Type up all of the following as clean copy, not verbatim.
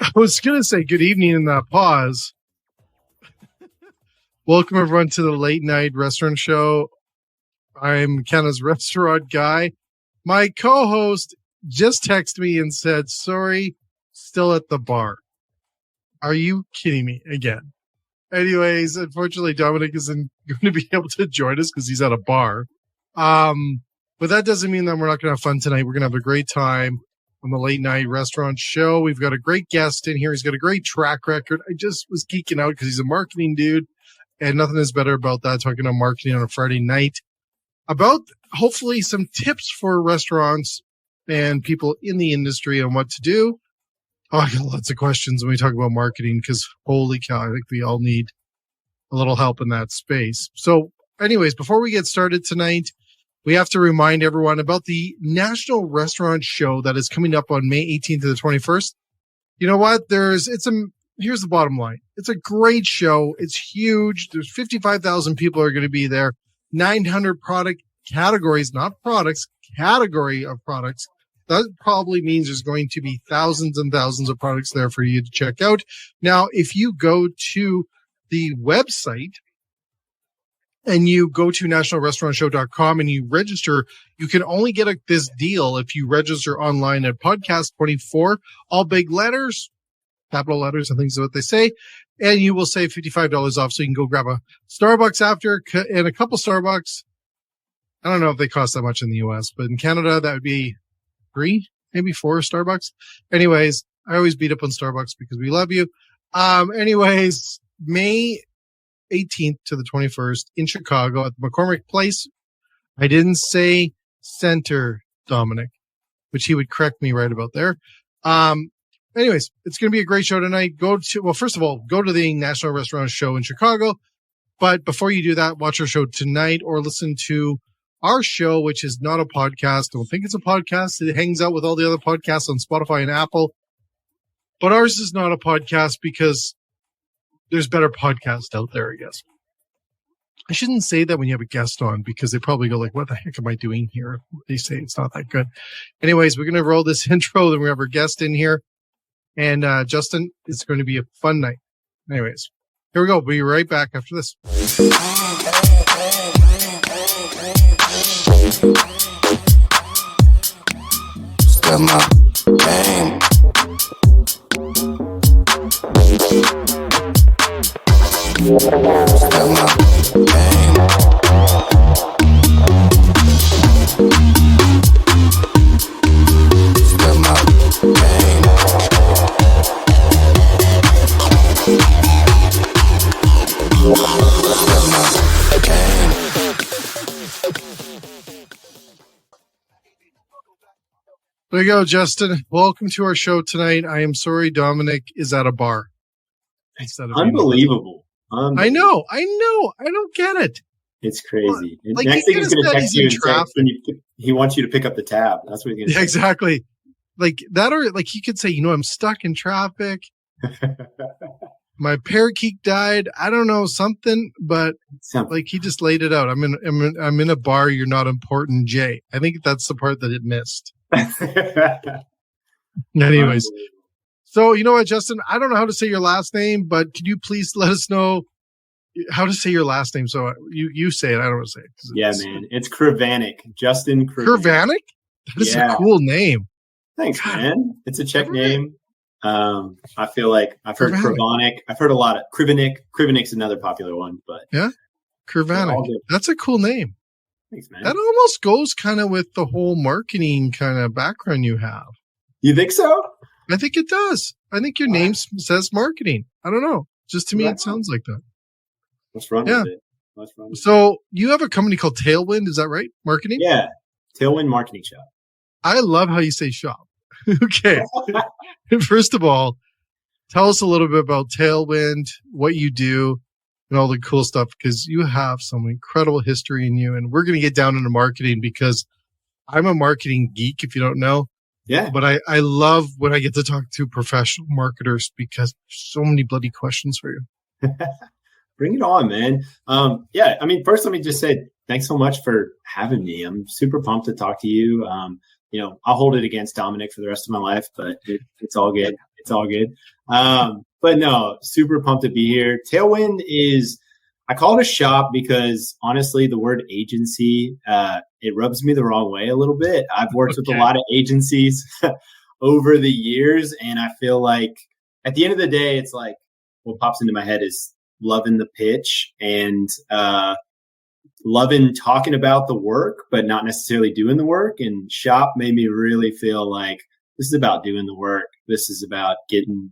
I was going to say good evening in that pause. Welcome, everyone, to the Late Night Restaurant Show. I'm Canada's restaurant guy. My co-host just texted me and said, sorry, still at the bar. Are you kidding me again? Anyways, unfortunately, Dominic isn't going to be able to join us because he's at a bar. But that doesn't mean that we're not going to have fun tonight. We're going to have a great time on the Late Night Restaurant Show. We've got a great guest in here. He's got a great track record. I just was geeking out because he's a marketing dude, and nothing is better about that, talking about marketing on a Friday night, about hopefully some tips for restaurants and people in the industry on what to do. Oh, I got lots of questions when we talk about marketing because holy cow, I think we all need a little help in that space. So anyways, before we get started tonight, we have to remind everyone about the National Restaurant Show that is coming up on May 18th to the 21st. You know what? Here's the bottom line. It's a great show. It's huge. There's 55,000 people are going to be there. 900 product categories, not products, category of products. That probably means there's going to be thousands and thousands of products there for you to check out. Now, if you go to the website and you go to nationalrestaurantshow.com and you register, you can only get this deal if you register online at Podcast 24, all big letters, capital letters, I think is what they say, and you will save $55 off. So you can go grab a Starbucks after, and a couple Starbucks. I don't know if they cost that much in the US, but in Canada, that would be 3, maybe 4 Starbucks. Anyways, I always beat up on Starbucks because we love you. Anyways, May 18th to the 21st in Chicago at the McCormick Place. I didn't say center, Dominic, which he would correct me right about there. Anyways, it's going to be a great show tonight. First of all, go to the National Restaurant Show in Chicago. But before you do that, watch our show tonight or listen to our show, which is not a podcast. Don't think it's a podcast. It hangs out with all the other podcasts on Spotify and Apple. But ours is not a podcast because there's better podcasts out there, I guess. I shouldn't say that when you have a guest on because they probably go like, what the heck am I doing here? They say it's not that good. Anyways, we're going to roll this intro. Then we have our guest in here. And Justin, it's going to be a fun night. Anyways, here we go. We'll be right back after this. Step my game. Step my game. Step my game. There you go, Justin. Welcome to our show tonight. I am sorry Dominic is at a bar. Unbelievable. I know. I don't get it. It's crazy. Like next thing he's going to text you and say he wants you to pick up the tab. That's what he's going to say. Exactly. Like that, or like he could say, I'm stuck in traffic. My parakeet died. I don't know, something, but like he just laid it out. I'm in a bar. You're not important, Jay. I think that's the part that it missed. Anyways, so you know what, Justin? I don't know how to say your last name, but can you please let us know how to say your last name? So you say it. I don't want to say it. Yeah, man. It's Krivanik. Justin Krivanik? That is a cool name. Thanks, man. It's a Czech name. I feel like I've heard Krivanik. I've heard a lot of Krivanik. Krivanik's another popular one, but yeah, Krivanik. That's a cool name. Thanks, man. That almost goes kind of with the whole marketing kind of background you have. You think so? I think it does. I think your name says marketing. I don't know. Just to me, it sounds like that. What's wrong with it? So you have a company called Tailwind, is that right? Marketing? Yeah. Tailwind Marketing Shop. I love how you say shop. Okay. First of all, tell us a little bit about Tailwind, what you do, and all the cool stuff, because you have some incredible history in you. And we're going to get down into marketing because I'm a marketing geek, if you don't know. Yeah. But I love when I get to talk to professional marketers because there's so many bloody questions for you. Bring it on, man. Yeah, I mean, first, let me just say thanks so much for having me. I'm super pumped to talk to you. I'll hold it against Dominic for the rest of my life, but it's all good. It's all good. But no, super pumped to be here. Tailwind is, I call it a shop because honestly, the word agency, it rubs me the wrong way a little bit. I've worked with a lot of agencies over the years, and I feel like at the end of the day, it's like what pops into my head is loving the pitch and loving talking about the work, but not necessarily doing the work. And shop made me really feel like this is about doing the work. This is about getting,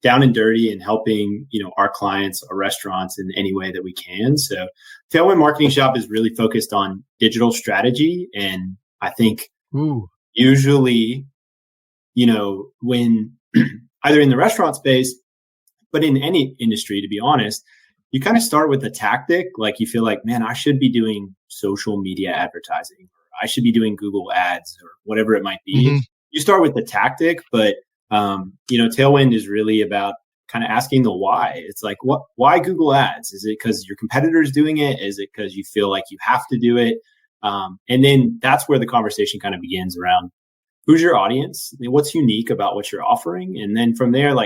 down and dirty and helping, our clients, our restaurants in any way that we can. So Tailwind Marketing Shop is really focused on digital strategy. And I think usually, when either in the restaurant space, but in any industry, to be honest, you kind of start with a tactic. Like you feel like, man, I should be doing social media advertising. Or I should be doing Google ads or whatever it might be. Mm-hmm. You start with the tactic, but, Tailwind is really about kind of asking the why. It's like, why Google ads? Is it because your competitor's doing it? Is it because you feel like you have to do it? And then that's where the conversation kind of begins around who's your audience? What's unique about what you're offering? And then from there,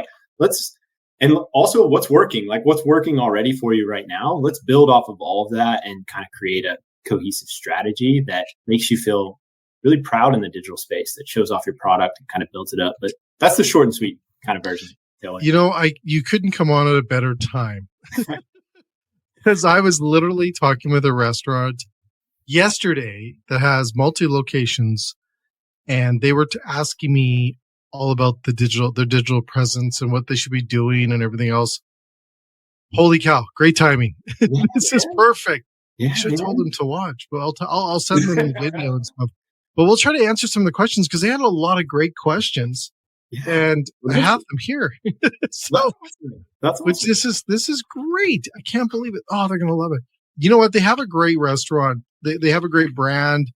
and also what's working, like what's working already for you right now. Let's build off of all of that and kind of create a cohesive strategy that makes you feel really proud in the digital space, that shows off your product and kind of builds it up. But that's the short and sweet kind of version. You couldn't come on at a better time because I was literally talking with a restaurant yesterday that has multi locations, and they were asking me all about their digital presence and what they should be doing and everything else. Holy cow! Great timing. This is perfect. Yeah, I should have told them to watch, but I'll send them the video and stuff. But we'll try to answer some of the questions because they had a lot of great questions, and I have them here. So, that's awesome. Which this is great. I can't believe it. Oh, they're gonna love it. You know what? They have a great restaurant. They have a great brand.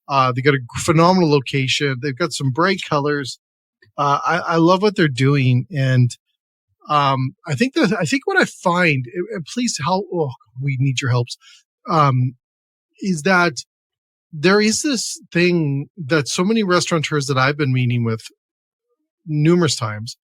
They got a phenomenal location. They've got some bright colors. I love what they're doing, and I think what I find, and please help. Oh, we need your helps. Is that there is this thing that so many restaurateurs that I've been meeting with numerous times,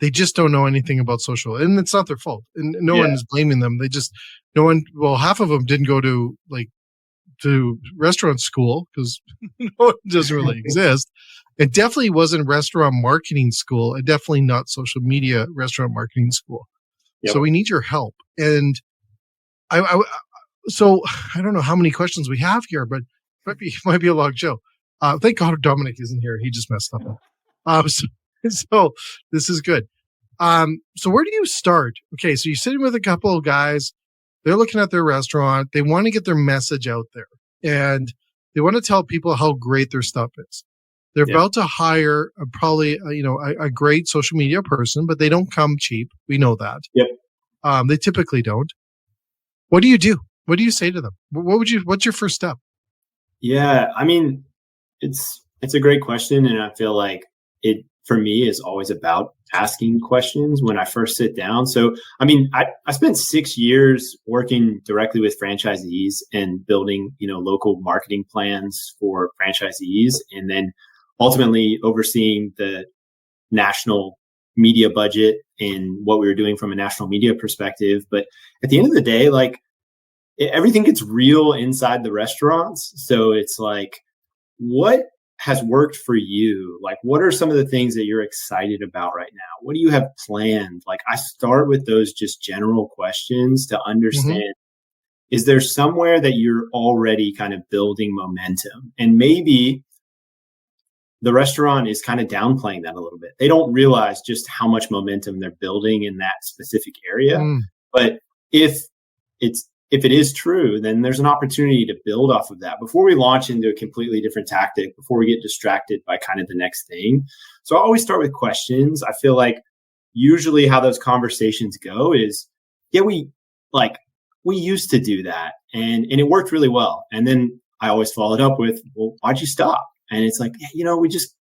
they just don't know anything about social, and it's not their fault, and no one is blaming them. Half of them didn't go to restaurant school because it doesn't really exist. It definitely wasn't restaurant marketing school. And definitely not social media restaurant marketing school. Yep. So we need your help. And so I don't know how many questions we have here, but it might be a long show. Thank God Dominic isn't here. He just messed up. So this is good. So where do you start? Okay, so you're sitting with a couple of guys. They're looking at their restaurant. They want to get their message out there, and they want to tell people how great their stuff is. They're about to hire a great social media person, but they don't come cheap. We know that. Yep. They typically don't. What do you do? What do you say to them? What's your first step? Yeah, I mean, it's a great question, and I feel like it for me is always about asking questions when I first sit down. So, I mean, I spent 6 years working directly with franchisees and building, local marketing plans for franchisees, and then ultimately overseeing the national media budget and what we were doing from a national media perspective. But at the end of the day, everything gets real inside the restaurants. So it's like, what has worked for you? Like, what are some of the things that you're excited about right now? What do you have planned? Like, I start with those just general questions to understand, is there somewhere that you're already kind of building momentum? And maybe the restaurant is kind of downplaying that a little bit. They don't realize just how much momentum they're building in that specific area. But if it is true, then there's an opportunity to build off of that before we launch into a completely different tactic, before we get distracted by kind of the next thing. So I always start with questions. I feel like usually how those conversations go is, we used to do that and it worked really well. And then I always followed up with, well, why'd you stop? And it's like,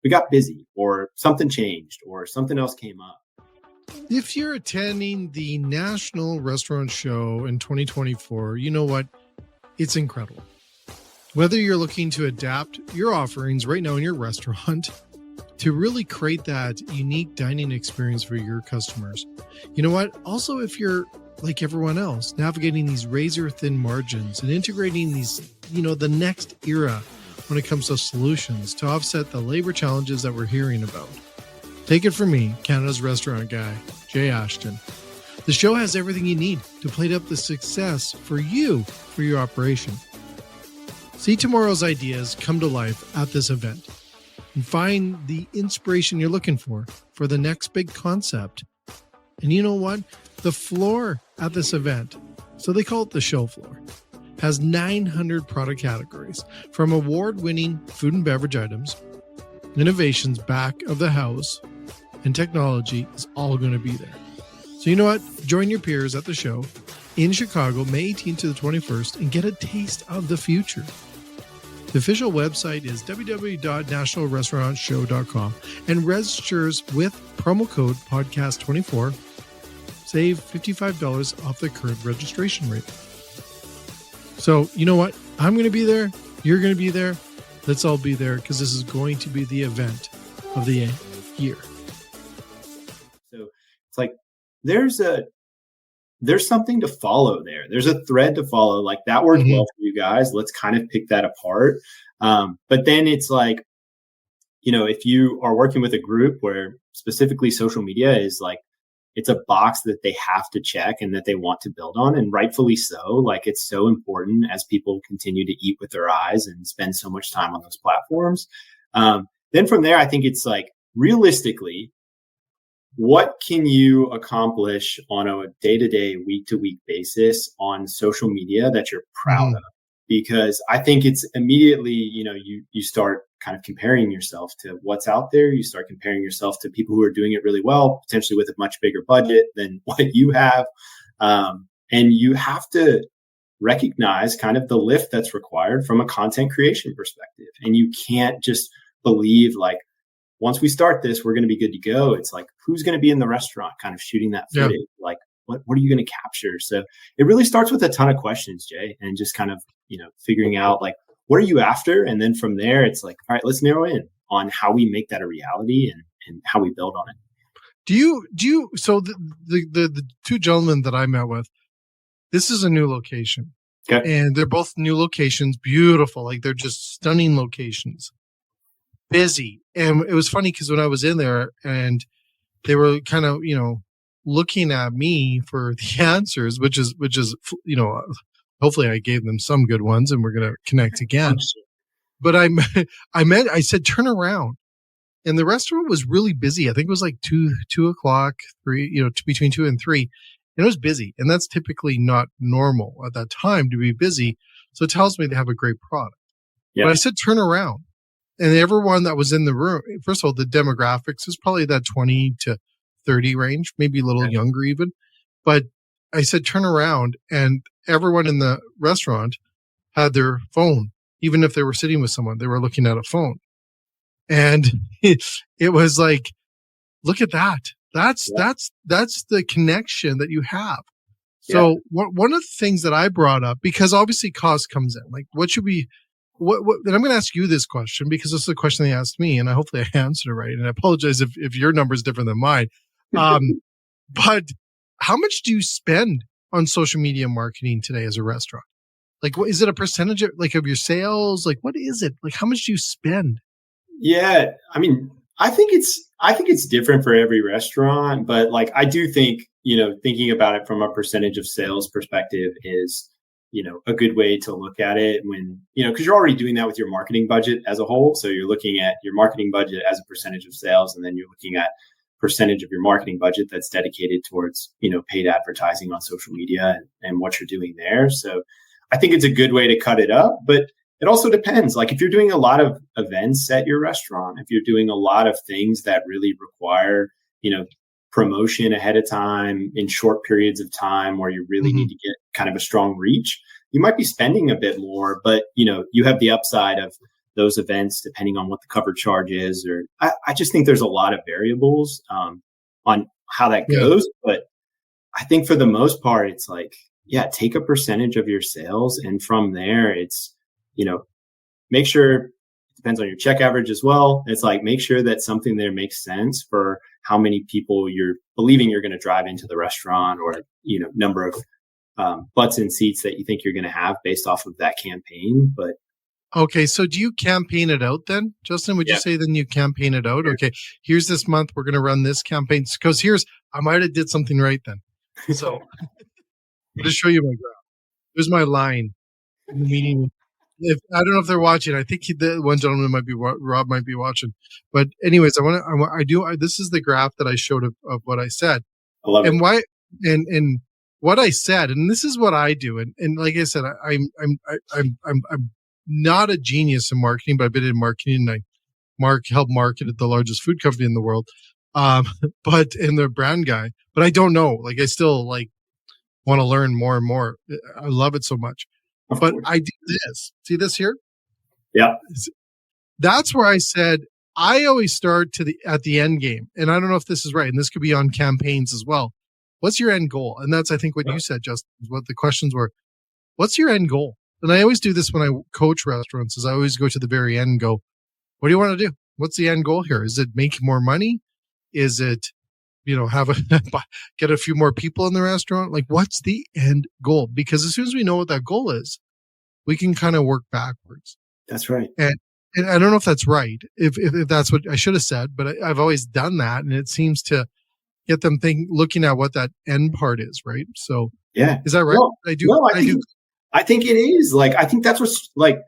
we got busy, or something changed, or something else came up. If you're attending the National Restaurant Show in 2024, you know what? It's incredible. Whether you're looking to adapt your offerings right now in your restaurant, to really create that unique dining experience for your customers. You know what? Also, if you're like everyone else, navigating these razor thin margins and integrating these, the next era when it comes to solutions to offset the labor challenges that we're hearing about. Take it from me, Canada's restaurant guy, Jay Ashton. The show has everything you need to plate up the success for your operation. See tomorrow's ideas come to life at this event and find the inspiration you're looking for the next big concept. And you know what? The floor at this event, so they call it the show floor, has 900 product categories, from award-winning food and beverage items, innovations back of the house, and technology is all going to be there. So you know what? Join your peers at the show in Chicago, May 18th to the 21st, and get a taste of the future. The official website is www.nationalrestaurantshow.com, and registers with promo code podcast24. Save $55 off the current registration rate. So you know what? I'm going to be there. You're going to be there. Let's all be there, because this is going to be the event of the year. So it's like there's something to follow there. There's a thread to follow. Like that worked well for you guys. Let's kind of pick that apart. But then it's like, if you are working with a group where specifically social media is like, it's a box that they have to check and that they want to build on, and rightfully so. Like it's so important as people continue to eat with their eyes and spend so much time on those platforms. Then from there, I think it's like, realistically, what can you accomplish on a day-to-day, week-to-week basis on social media that you're proud of? Because I think it's immediately, you start kind of comparing yourself to what's out there. You start comparing yourself to people who are doing it really well, potentially with a much bigger budget than what you have. And you have to recognize kind of the lift that's required from a content creation perspective. And you can't just believe like, once we start this, we're going to be good to go. It's like, who's going to be in the restaurant kind of shooting that footage? Yeah. Like, what are you going to capture? So it really starts with a ton of questions, Jay, and just kind of, figuring out like, what are you after? And then from there, it's like, all right, let's narrow in on how we make that a reality and how we build on it. So the two gentlemen that I met with, this is a new location. Okay. And they're both new locations, beautiful. Like they're just stunning locations. Busy. And it was funny because when I was in there and they were kind of, looking at me for the answers, which is, hopefully I gave them some good ones and we're going to connect again. But I said, turn around. And the restaurant was really busy. I think it was like 2 o'clock, 3, between 2 and 3. And it was busy. And that's typically not normal at that time to be busy. So it tells me they have a great product. Yeah. But I said, turn around. And everyone that was in the room, first of all, the demographics is probably that 20 to 30 range, maybe a little younger even. But I said, turn around, and everyone in the restaurant had their phone. Even if they were sitting with someone, they were looking at a phone. And it was like, look at that. That's the connection that you have. So one of the things that I brought up, because obviously cost comes in, like what should we, and I'm going to ask you this question because this is a question they asked me, and I hopefully I answered it right. And I apologize if your number is different than mine. But how much do you spend on social media marketing today as a restaurant? Like, what is it, a percentage of your sales? Like, what is it? Like, how much do you spend? Yeah, I mean, I think it's different for every restaurant, but like I do think, thinking about it from a percentage of sales perspective is, a good way to look at it when, because you're already doing that with your marketing budget as a whole. So you're looking at your marketing budget as a percentage of sales, and then you're looking at percentage of your marketing budget that's dedicated towards, paid advertising on social media and what you're doing there. So I think it's a good way to cut it up, but it also depends. Like if you're doing a lot of events at your restaurant, if you're doing a lot of things that really require, promotion ahead of time in short periods of time where you really need to get kind of a strong reach, you might be spending a bit more, but you have the upside of those events depending on what the cover charge is, or I just think there's a lot of variables on how that goes. But I think for the most part, it's like, take a percentage of your sales. And from there, it's, make sure depends on your check average as well. It's like, make sure that something there makes sense for how many people you're believing you're going to drive into the restaurant, or, number of butts and seats that you think you're going to have based off of that campaign. But okay, so do you campaign it out then, Justin? Would you say then you campaign it out? Okay, here's this month, we're going to run this campaign. Because I might have did something right then. So I'll just show you my graph. Here's my line in the meeting. I don't know if they're watching. I think the one gentleman Rob might be watching. But anyways, this is the graph that I showed of what I said. I love and it. Why, and what I said, and this is what I do. And like I said, I'm not a genius in marketing, but I've been in marketing, and I help market at the largest food company in the world. But in the brand guy, but I don't know. Like, I still want to learn more and more. I love it so much. But I do this. See this here? Yeah. That's where I said I always start at the end game. And I don't know if this is right. And this could be on campaigns as well. What's your end goal? And that's, I think, what you said, Justin, what the questions were. What's your end goal? And I always do this when I coach restaurants, is I always go to the very end and go, what do you want to do? What's the end goal here? Is it make more money? Is it, get a few more people in the restaurant? Like, what's the end goal? Because as soon as we know what that goal is, we can kind of work backwards. That's right. And I don't know if that's right, if that's what I should have said, but I've always done that. And it seems to get them looking at what that end part is, right? So yeah. Is that right? No, I think it is. Like, I think that's what's like,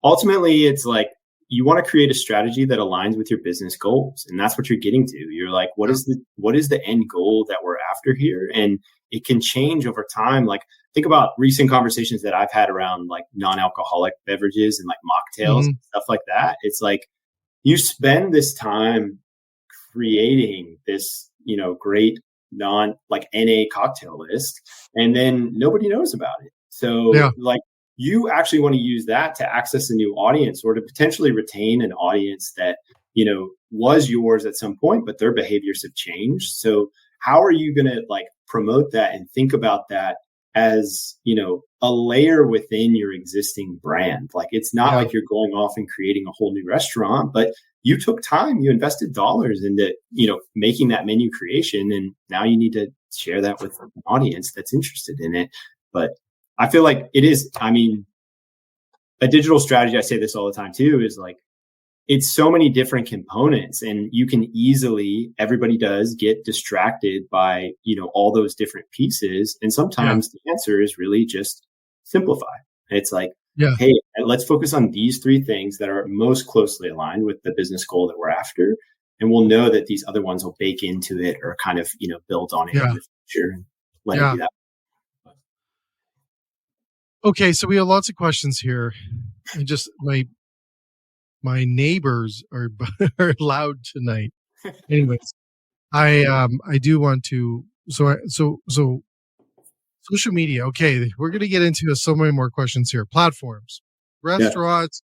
ultimately it's like, you want to create a strategy that aligns with your business goals. And that's what you're getting to. You're like, what is the end goal that we're after here? And it can change over time. Like, think about recent conversations that I've had around like non-alcoholic beverages and like mocktails and stuff like that. It's like, you spend this time creating this, great NA cocktail list, and then nobody knows about it. So you actually want to use that to access a new audience, or to potentially retain an audience that, was yours at some point, but their behaviors have changed. So how are you going to promote that and think about that as, a layer within your existing brand? Like, it's not like you're going off and creating a whole new restaurant, but you took time, you invested dollars into, making that menu creation. And now you need to share that with an audience that's interested in it. But I feel like it is, a digital strategy, I say this all the time too, is like, it's so many different components, and you can easily, everybody does get distracted by, all those different pieces. And sometimes the answer is really just simplify. It's like, hey, let's focus on these three things that are most closely aligned with the business goal that we're after. And we'll know that these other ones will bake into it, or kind of, build on it in the future, and let it do that. Okay, so we have lots of questions here. And just my neighbors are loud tonight. Anyways, I do want to. So social media. Okay, we're going to get into so many more questions here. Platforms, restaurants.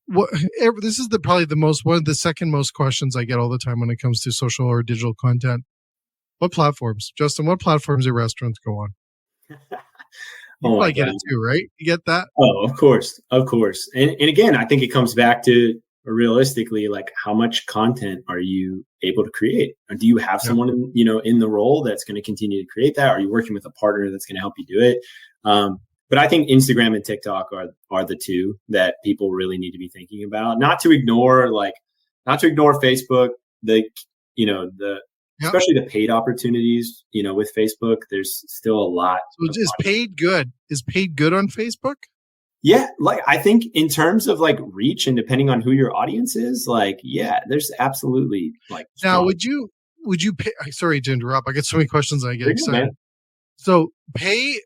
This is probably one of the second most questions I get all the time when it comes to social or digital content. What platforms, Justin? What platforms do restaurants go on? I get it too, right? You get that? Oh, of course. And again, I think it comes back to, realistically, like, how much content are you able to create? Or do you have someone in the role that's going to continue to create that? Are you working with a partner that's going to help you do it? But I think Instagram and TikTok are the two that people really need to be thinking about. Not to ignore Facebook. Especially the paid opportunities, with Facebook, there's still a lot. So is paid good? Is paid good on Facebook? Yeah. I think in terms of reach, and depending on who your audience is, there's absolutely now, would you pay? Sorry to interrupt. I get so many questions. I get excited. So pay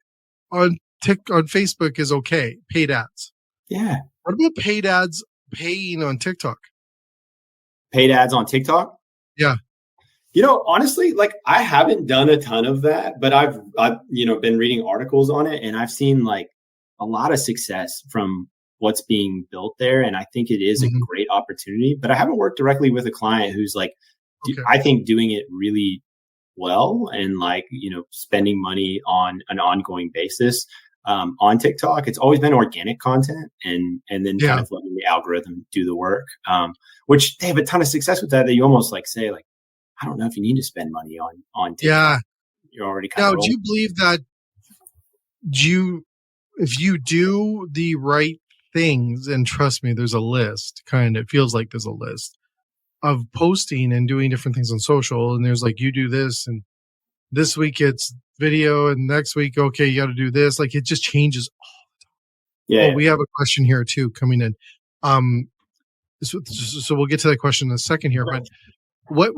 on Facebook is okay. Paid ads. Yeah. What about paid ads paying on TikTok? Paid ads on TikTok? Yeah. Honestly, I haven't done a ton of that, but I've been reading articles on it, and I've seen a lot of success from what's being built there. And I think it is a great opportunity, but I haven't worked directly with a client who's I think doing it really well and spending money on an ongoing basis. on TikTok. It's always been organic content and then Yeah. kind of letting the algorithm do the work, which they have a ton of success with that you almost like say like, I don't know if you need to spend money on TikTok. Yeah. You're already kind Now, of rolling. do you believe that if you do the right things, and trust me, there's a list, kind of, it feels like there's a list of posting and doing different things on social, and there's like, you do this, and this week it's video, and next week, okay, you got to do this. Like, it just changes. Yeah. Oh, we have a question here too coming in. So we'll get to that question in a second here, but what,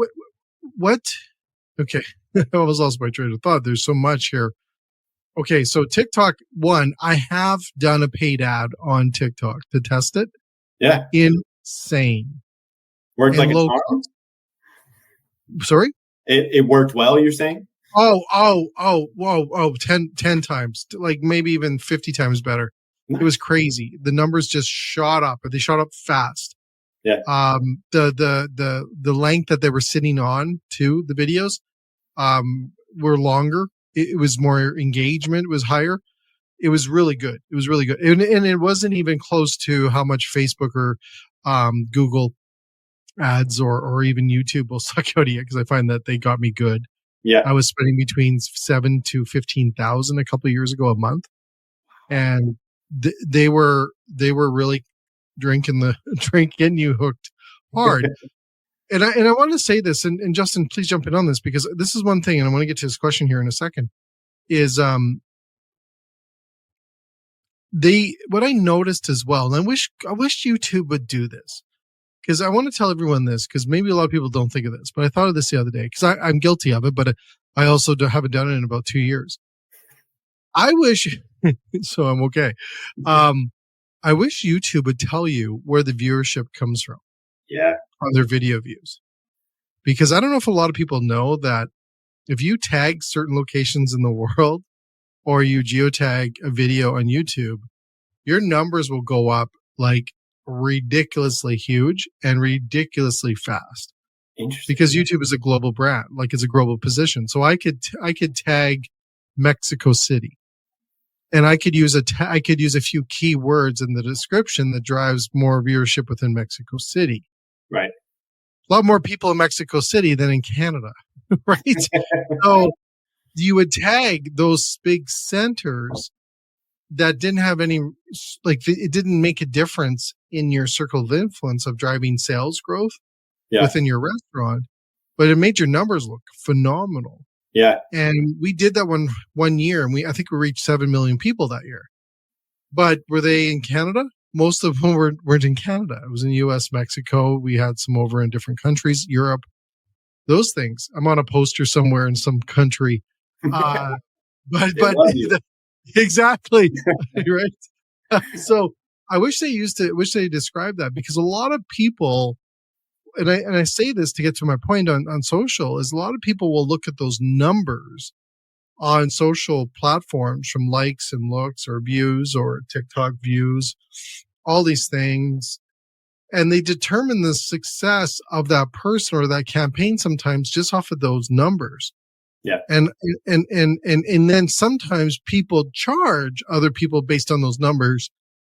okay, I almost lost my train of thought. There's so much here. Okay, so TikTok, I have done a paid ad on TikTok to test it. Yeah. Insane. Worked like a charm? Sorry? It worked well, you're saying? Whoa, 10 times, like maybe even 50 times better. It was crazy. The numbers just shot up, but they shot up fast. Yeah. The length that they were sitting on to the videos were longer. It was more engagement. It was higher. It was really good. It was really good. And it wasn't even close to how much Facebook or Google ads or even YouTube will suck out of you, because I find that they got me good. Yeah. I was spending between 7,000 to 15,000 a couple of years ago a month. And they were really getting you hooked hard. And I want to say this, and Justin, please jump in on this, because this is one thing, and I want to get to this question here in a second, is what I noticed as well, and I wish YouTube would do this, because I want to tell everyone this, because maybe a lot of people don't think of this, but I thought of this the other day, because I'm guilty of it, but I also haven't done it in about 2 years. I wish, so I'm okay. I wish YouTube would tell you where the viewership comes from. Yeah. On their video views. Because I don't know if a lot of people know that if you tag certain locations in the world, or you geotag a video on YouTube, your numbers will go up like ridiculously huge and ridiculously fast. Interesting. Because YouTube is a global brand, like it's a global position. So I could tag Mexico City, and I could use a few keywords in the description that drives more viewership within Mexico City. Right. A lot more people in Mexico City than in Canada, right? So you would tag those big centers that didn't have any, like, it didn't make a difference in your circle of influence of driving sales growth within your restaurant, but it made your numbers look phenomenal. Yeah. And we did that one year, and I think we reached 7 million people that year. But were they in Canada? Most of them weren't in Canada. It was in US, Mexico. We had some over in different countries, Europe, those things. I'm on a poster somewhere in some country. But exactly. Right. So I wish they described that, because a lot of people, and I say this to get to my point on social, is a lot of people will look at those numbers on social platforms from likes and looks or views or TikTok views, all these things, and they determine the success of that person or that campaign sometimes just off of those numbers. Yeah. And then sometimes people charge other people based on those numbers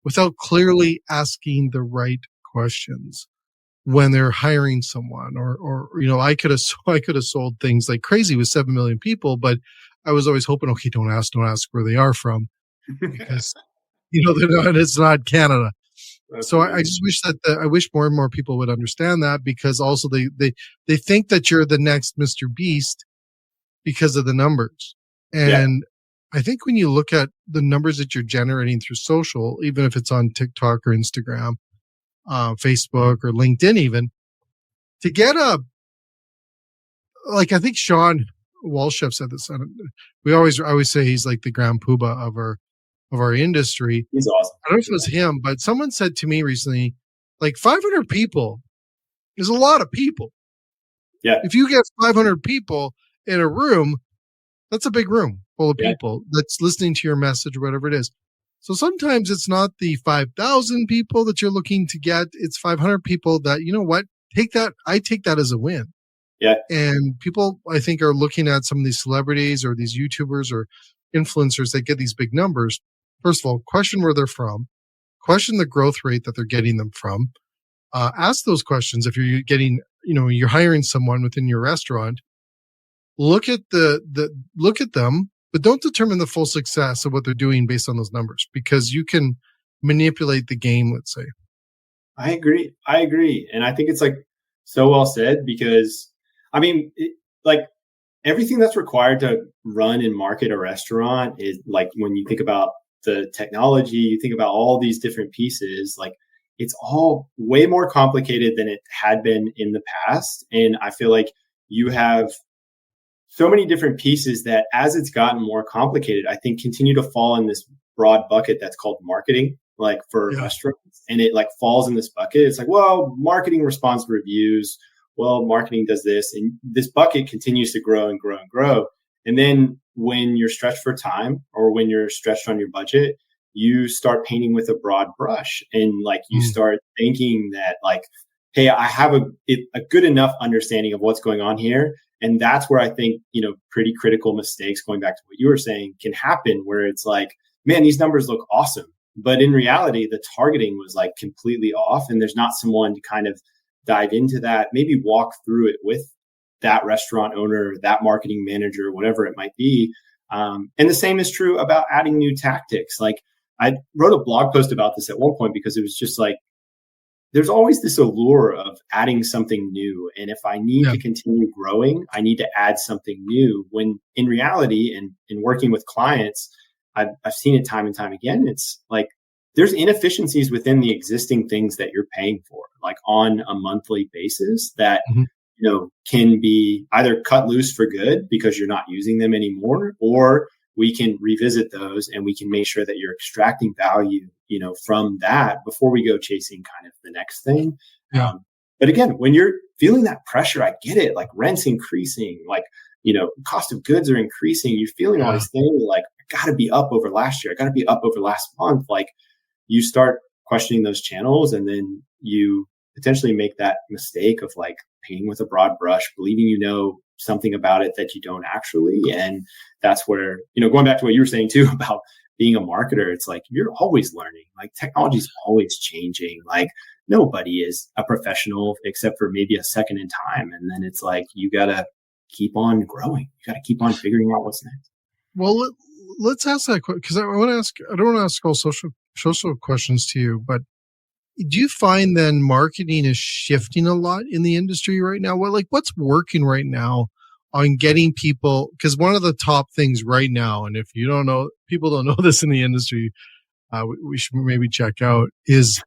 without clearly asking the right questions when they're hiring someone, or I could have sold things like crazy with 7 million people, but I was always hoping, okay, don't ask where they are from, because it's not Canada. So I just wish I wish more and more people would understand that, because also they think that you're the next Mr. Beast because of the numbers. And I think when you look at the numbers that you're generating through social, even if it's on TikTok or Instagram, Facebook or LinkedIn, even, to get I think Sean Walchef said this. I always say he's like the grand poobah of our industry. He's awesome. I don't know if it was him, but someone said to me recently, like, 500 people is a lot of people. Yeah. If you get 500 people in a room, that's a big room full of people that's listening to your message or whatever it is. So sometimes it's not the 5,000 people that you're looking to get. It's 500 people that, you know what, I take that as a win. Yeah. And people, I think, are looking at some of these celebrities or these YouTubers or influencers that get these big numbers. first of all, question where they're from, question the growth rate that they're getting them from. Ask those questions if you're getting, you're hiring someone within your restaurant. Look at look at them, but don't determine the full success of what they're doing based on those numbers, because you can manipulate the game, let's say. I agree. And I think it's like so well said, because I mean, like everything that's required to run and market a restaurant is like, when you think about the technology, you think about all these different pieces, like it's all way more complicated than it had been in the past. And I feel like you have so many different pieces that, as it's gotten more complicated, I think continue to fall in this broad bucket that's called marketing, like for restaurants. And it like falls in this bucket. It's like, well, marketing responds to reviews. Well, marketing does this. And this bucket continues to grow and grow and grow. And then when you're stretched for time, or when you're stretched on your budget, you start painting with a broad brush, and like you start thinking that like, hey, I have a good enough understanding of what's going on here. And that's where I think, pretty critical mistakes, going back to what you were saying, can happen, where it's like, man, these numbers look awesome. But in reality, the targeting was like completely off. And there's not someone to kind of dive into that, maybe walk through it with that restaurant owner, that marketing manager, whatever it might be. And the same is true about adding new tactics. Like I wrote a blog post about this at one point, because it was just like, there's always this allure of adding something new. And if I need to continue growing, I need to add something new, when in reality, and in working with clients, I've seen it time and time again. It's like, there's inefficiencies within the existing things that you're paying for, like on a monthly basis, that, can be either cut loose for good because you're not using them anymore, or we can revisit those and we can make sure that you're extracting value, from that before we go chasing kind of the next thing. But again, when you're feeling that pressure, I get it. Like rent's increasing, like, cost of goods are increasing. You're feeling all these things like, I got to be up over last year. I got to be up over last month. Like you start questioning those channels, and then you potentially make that mistake of like painting with a broad brush, believing something about it that you don't actually. And that's where, going back to what you were saying too about being a marketer, it's like, you're always learning. Like technology is always changing. Like nobody is a professional except for maybe a second in time. And then it's like, you got to keep on growing. You got to keep on figuring out what's next. Well, let's ask that, because I don't want to ask all social questions to you, but do you find then marketing is shifting a lot in the industry right now? What's working right now on getting people? Because one of the top things right now, and if you don't know, people don't know this in the industry, we should maybe check out, is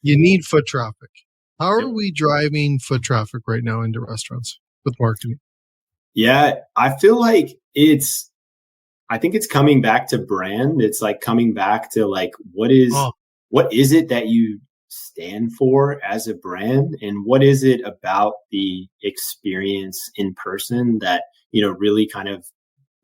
you need foot traffic. How are we driving foot traffic right now into restaurants with marketing? Yeah, I feel like I think it's coming back to brand. It's like coming back to like, what is it that you stand for as a brand? And what is it about the experience in person that, really kind of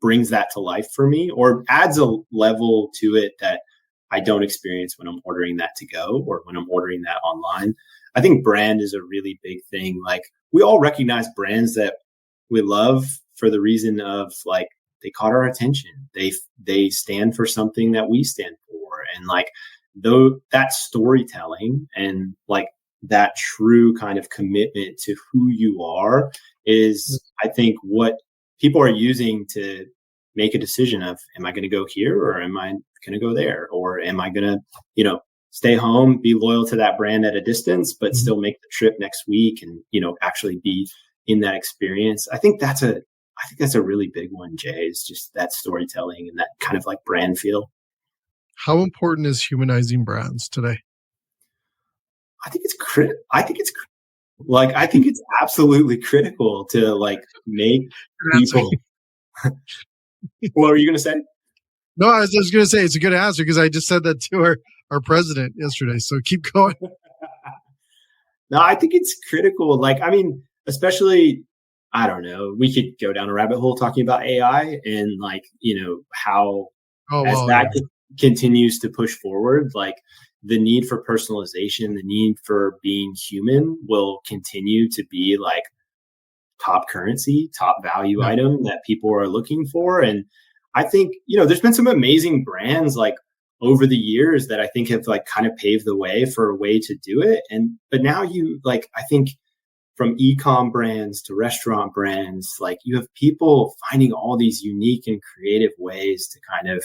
brings that to life for me, or adds a level to it that I don't experience when I'm ordering that to go, or when I'm ordering that online. I think brand is a really big thing. Like we all recognize brands that we love for the reason of like, they caught our attention. They stand for something that we stand for. And like, though that storytelling and like that true kind of commitment to who you are is, I think, what people are using to make a decision of, am I going to go here, or am I going to go there? Or am I going to, stay home, be loyal to that brand at a distance, but still make the trip next week and, actually be in that experience. I think that's a really big one, Jay, is just that storytelling and that kind of like brand feel. How important is humanizing brands today? I think it's absolutely critical to like make people. What were you going to say? No, I was just going to say it's a good answer, because I just said that to our president yesterday. So keep going. No, I think it's critical. Like, I mean, especially, I don't know, we could go down a rabbit hole talking about AI and like, how continues to push forward, like the need for personalization, the need for being human will continue to be like top currency, top value item that people are looking for. And I think, there's been some amazing brands like over the years that I think have like kind of paved the way for a way to do it. But now I think from e-com brands to restaurant brands, like you have people finding all these unique and creative ways to kind of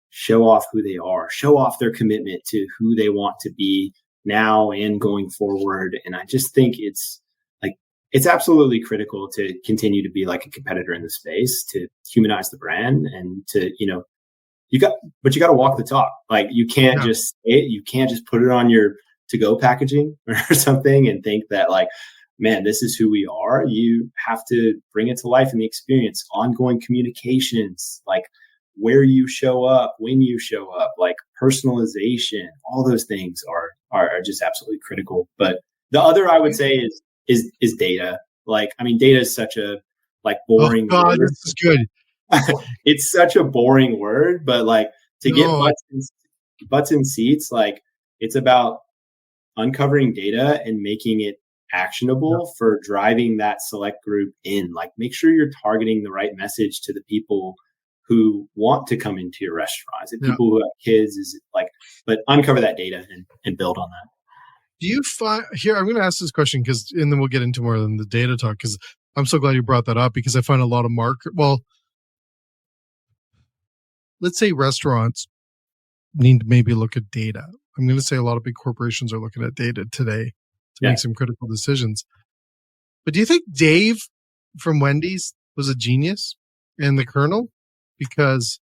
show off who they are, show off their commitment to who they want to be now and going forward. And I just think it's absolutely critical to continue to be like a competitor in the space, to humanize the brand and to, you got to walk the talk. Like you can't just say it, you can't just put it on your to-go packaging or something and think that like, man, this is who we are. You have to bring it to life in the experience, ongoing communications, like where you show up, when you show up, like personalization, all those things are just absolutely critical. But the other I would say is data. Like, I mean, data is such a like boring word. This is good. It's such a boring word, but like to get butts in seats, like it's about uncovering data and making it actionable for driving that select group in. Like make sure you're targeting the right message to the people who want to come into your restaurants and people who have kids but uncover that data and build on that. Do you find here, I'm going to ask this question and then we'll get into more than the data talk, because I'm so glad you brought that up, because I find a lot of let's say restaurants need to maybe look at data. I'm going to say a lot of big corporations are looking at data today to make some critical decisions. But do you think Dave from Wendy's was a genius and the Colonel? Because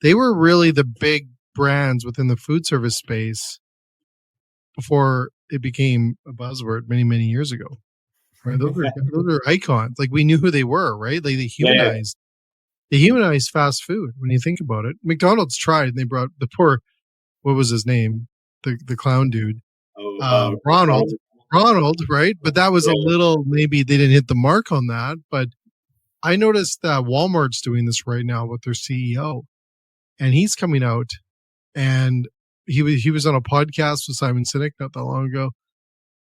they were really the big brands within the food service space before it became a buzzword many, many years ago. Right? Those are icons. Like we knew who they were, right? Like they humanized fast food when you think about it. McDonald's tried and they brought the poor, what was his name? The clown dude. Ronald, right? But that was a little, maybe they didn't hit the mark on that. But I noticed that Walmart's doing this right now with their CEO, and he's coming out, and he was on a podcast with Simon Sinek not that long ago.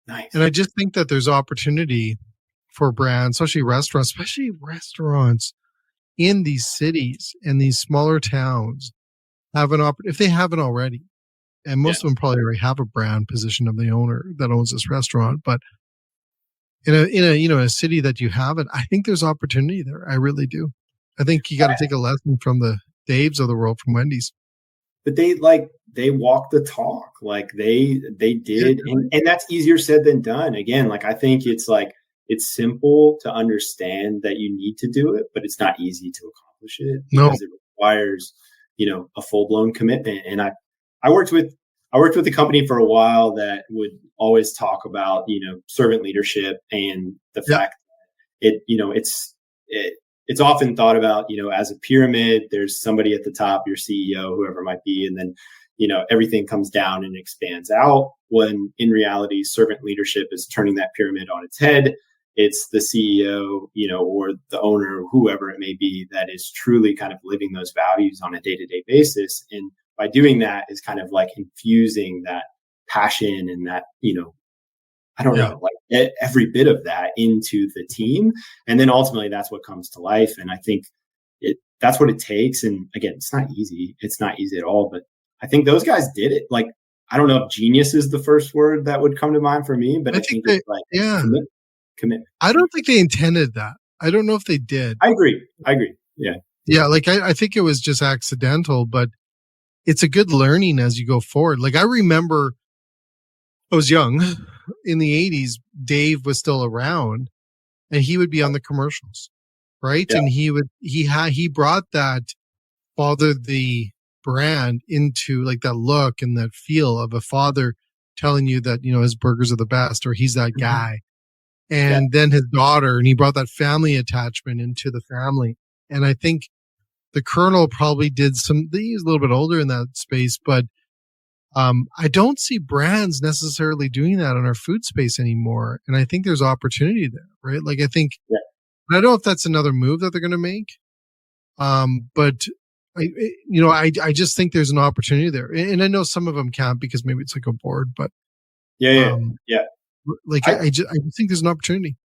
Nice. And I just think that there's opportunity for brands, especially restaurants in these cities and these smaller towns have an if they haven't already. And most of them probably already have a brand position of the owner that owns this restaurant. But in a city that you haven't, I think there's opportunity there. I really do. I think you got to take a lesson from the Daves of the world from Wendy's. But they walk the talk. Like they did, and that's easier said than done. Again, like I think it's simple to understand that you need to do it, but it's not easy to accomplish it because it requires, a full blown commitment. And I worked with a company for a while that would always talk about, servant leadership and the fact that it's often thought about, as a pyramid. There's somebody at the top, your CEO, whoever it might be, and then, everything comes down and expands out, when in reality, servant leadership is turning that pyramid on its head. It's the CEO, or the owner, whoever it may be, that is truly kind of living those values on a day-to-day basis. And by doing that is kind of like infusing that passion and that, I don't know, like every bit of that into the team. And then ultimately that's what comes to life. And I think that's what it takes. And again, it's not easy. It's not easy at all, but I think those guys did it. Like, I don't know if genius is the first word that would come to mind for me, but I think it's like commitment. I don't think they intended that. I don't know if they did. I agree. Yeah. Yeah. Like I think it was just accidental, but it's a good learning as you go forward. Like I remember I was young in the 80s, Dave was still around and he would be on the commercials, right? Yeah. And he brought that father the brand into like that look and that feel of a father telling you that, his burgers are the best or he's that guy. And then his daughter, and he brought that family attachment into the family. And I think the Colonel probably did he's a little bit older in that space, but I don't see brands necessarily doing that in our food space anymore. And I think there's opportunity there, right? Like I think, I don't know if that's another move that they're going to make. But I just think there's an opportunity there. And I know some of them can't because maybe it's like a board, but like I just think there's an opportunity.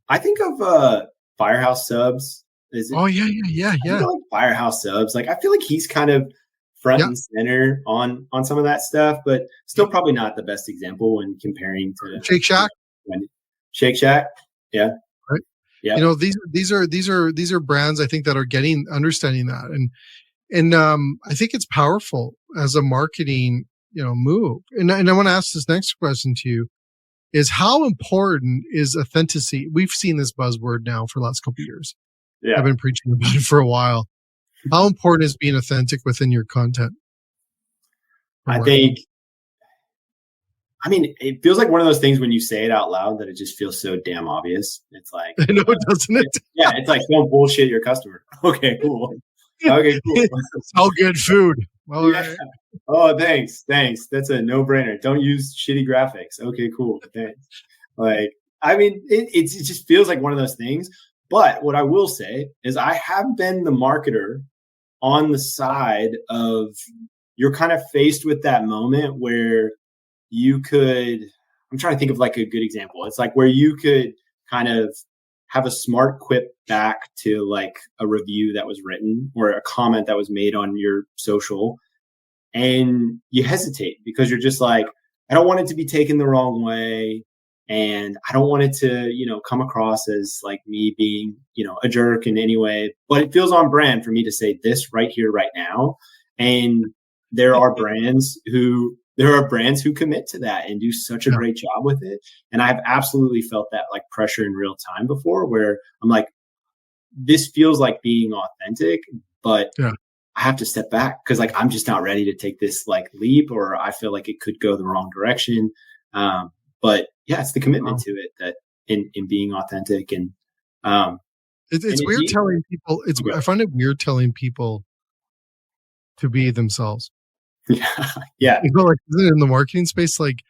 I think of Firehouse Subs Is it? Oh yeah. Like Firehouse Subs. Like I feel like he's kind of front Yeah. and center on some of that stuff, but still probably not the best example when comparing to Shake Shack. Shake Shack. Yeah. Right. Yeah. You know, these are brands I think that are understanding that. And I think it's powerful as a marketing, move. And I want to ask this next question to you is how important is authenticity? We've seen this buzzword now for the last couple of years. Yeah. I've been preaching about it for a while. How important is being authentic within your content? I think, it feels like one of those things when you say it out loud that it just feels so damn obvious. It's like, I know, doesn't it? Yeah. It's like, don't bullshit your customer. Okay, cool. Okay, cool. It's all good food. All yeah. right. Oh, thanks. That's a no-brainer. Don't use shitty graphics. Okay, cool. Thanks. Like, it just feels like one of those things. But what I will say is I have been the marketer on the side of you're kind of faced with that moment where you could, I'm trying to think of like a good example. It's like where you could kind of have a smart quip back to like a review that was written or a comment that was made on your social. And you hesitate because you're just like, I don't want it to be taken the wrong way. And I don't want it to, come across as like me being, a jerk in any way, but it feels on brand for me to say this right here, right now. And there are brands who commit to that and do such a great job with it. And I've absolutely felt that like pressure in real time before where I'm like, this feels like being authentic, but I have to step back because like, I'm just not ready to take this like leap or I feel like it could go the wrong direction. But yeah, it's the commitment to it that in being authentic and it's weird telling people. I find it weird telling people to be themselves. Yeah. Like in the marketing space, like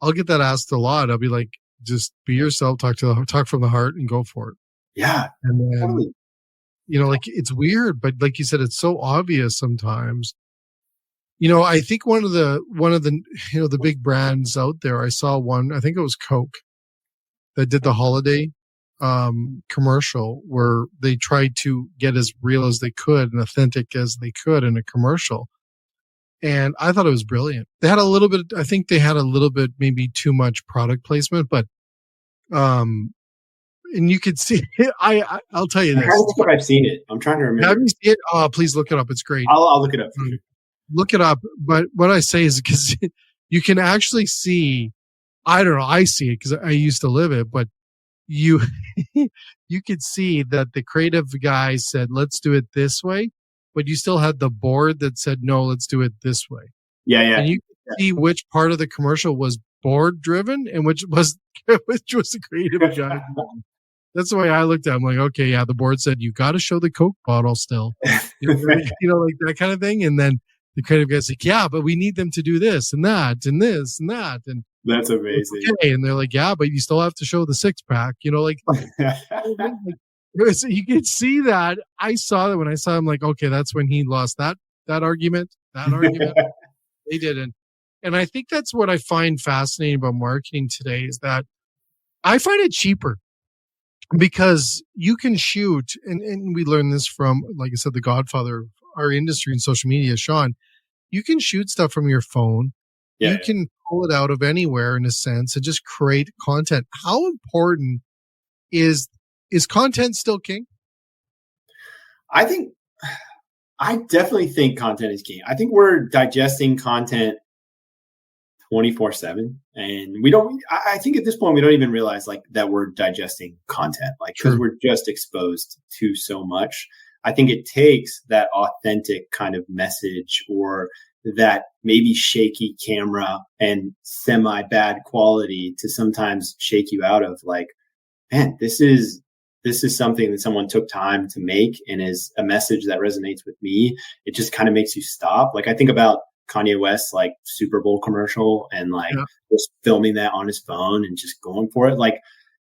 I'll get that asked a lot. I'll be like, just be yourself, talk from the heart, and go for it. Yeah, and then like it's weird, but like you said, it's so obvious sometimes. I think one of the the big brands out there, I saw one, I think it was Coke, that did the holiday commercial where they tried to get as real as they could and authentic as they could in a commercial. And I thought it was brilliant. They had a little bit maybe too much product placement, but and you could see I'll tell you this. I've seen it. I'm trying to remember. Have you seen it? Oh, please look it up. It's great. I'll look it up. Look it up. But what I say is because you can actually see, I don't know, I see it because I used to live it, but you could see that the creative guy said, let's do it this way. But you still had the board that said, no, let's do it this way. Yeah. And you could see which part of the commercial was board driven and which was the creative guy. That's the way I looked at it. I'm like, okay, yeah, the board said, you got to show the Coke bottle still. Like that kind of thing. And then the creative guy's like, yeah, but we need them to do this and that and this and that. And that's amazing. Okay. And they're like, yeah, but you still have to show the six pack, so you could see that. I saw that when I saw him, like, okay, that's when he lost that argument. They didn't. And I think that's what I find fascinating about marketing today is that I find it cheaper because you can shoot, and we learned this from, like I said, the godfather of our industry in social media, Sean. You can shoot stuff from your phone. You can pull it out of anywhere in a sense and just create content. How important is content still king? I definitely think content is king. I think we're digesting content 24/7 and I think at this point we don't even realize like that we're digesting content, like because we're just exposed to so much. I think it takes that authentic kind of message or that maybe shaky camera and semi bad quality to sometimes shake you out of like, man, this is something that someone took time to make and is a message that resonates with me. It just kind of makes you stop. Like I think about Kanye West's like Super Bowl commercial and like just filming that on his phone and just going for it. Like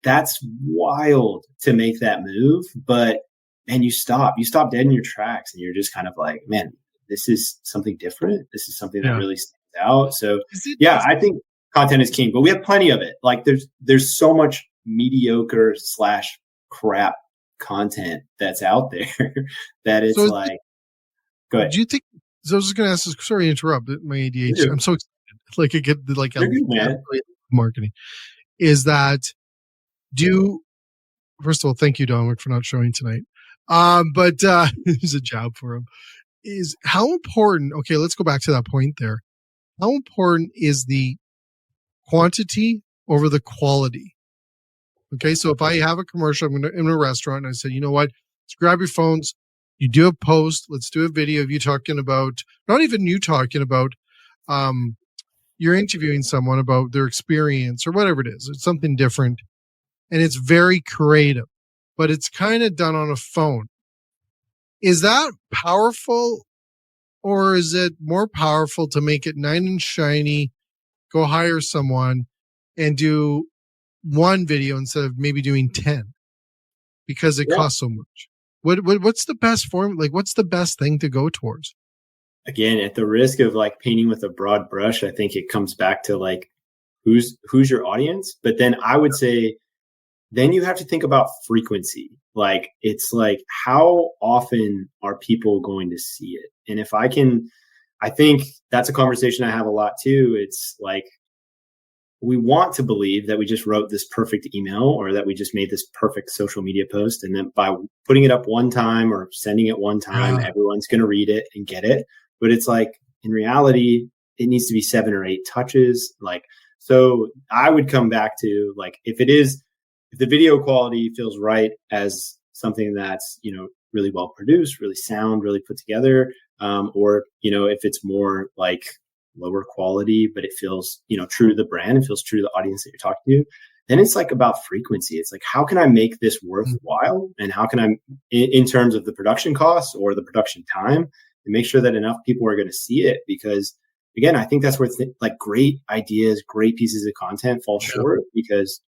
that's wild to make that move, but man, you stop dead in your tracks and you're just kind of like, man, this is something different. This is something that really stands out. So I think content is king, but we have plenty of it. Like there's so much mediocre / crap content that's out there that it's So like, go ahead. do you think? So I was just going to ask this. Sorry to interrupt. My ADHD. I'm so excited. Like I get like You're good, man. marketing. Is that first of all, thank you, Dominic, for not showing tonight. But there's a job for him. Is how important? Okay, let's go back to that point there. How important is the quantity over the quality? Okay, so if I have a commercial, I'm in a restaurant, and I said, you know what? Let's grab your phones. You do a post. Let's do a video of you talking about, not even you talking about, you're interviewing someone about their experience or whatever it is. It's something different, and it's very creative, but it's kind of done on a phone. Is that powerful, or is it more powerful to make it nice and shiny, go hire someone and do one video instead of maybe doing 10 because it costs so much? What's the best form? Like, what's the best thing to go towards? Again, at the risk of like painting with a broad brush, I think it comes back to like, who's your audience? But then I would say, then you have to think about frequency. Like, it's like, how often are people going to see it? And if I think that's a conversation I have a lot too. It's like, we want to believe that we just wrote this perfect email or that we just made this perfect social media post. And then by putting it up one time or sending it one time, everyone's going to read it and get it. But it's like, in reality, it needs to be 7 or 8 touches. Like, so I would come back to like, if the video quality feels right as something that's, really well produced, really sound, really put together, or, if it's more like lower quality, but it feels, true to the brand, it feels true to the audience that you're talking to, then it's like about frequency. It's like, how can I make this worthwhile? And how can I, in terms of the production costs or the production time, and make sure that enough people are going to see it? Because again, I think that's where like great ideas, great pieces of content fall short, because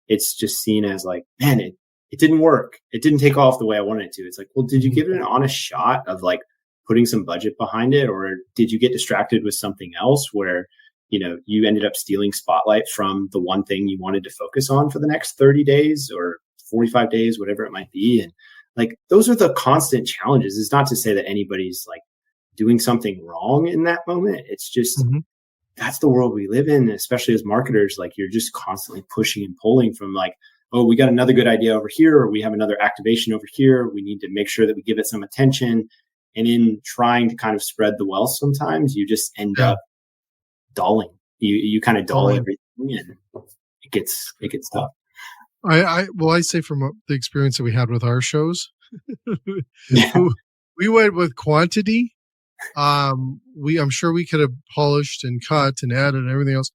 it's just seen as like, man, it didn't work. It didn't take off the way I wanted it to. It's like, well, did you give it an honest shot of like putting some budget behind it? Or did you get distracted with something else where, you ended up stealing spotlight from the one thing you wanted to focus on for the next 30 days or 45 days, whatever it might be. And like, those are the constant challenges. It's not to say that anybody's like doing something wrong in that moment. It's just, that's the world we live in, especially as marketers. Like, you're just constantly pushing and pulling from like, oh, we got another good idea over here, or we have another activation over here. We need to make sure that we give it some attention. And in trying to kind of spread the wealth, sometimes you just end up dulling. You kind of dull everything, and it gets tough. I say from the experience that we had with our shows, we went with quantity. I'm sure we could have polished and cut and added and everything else.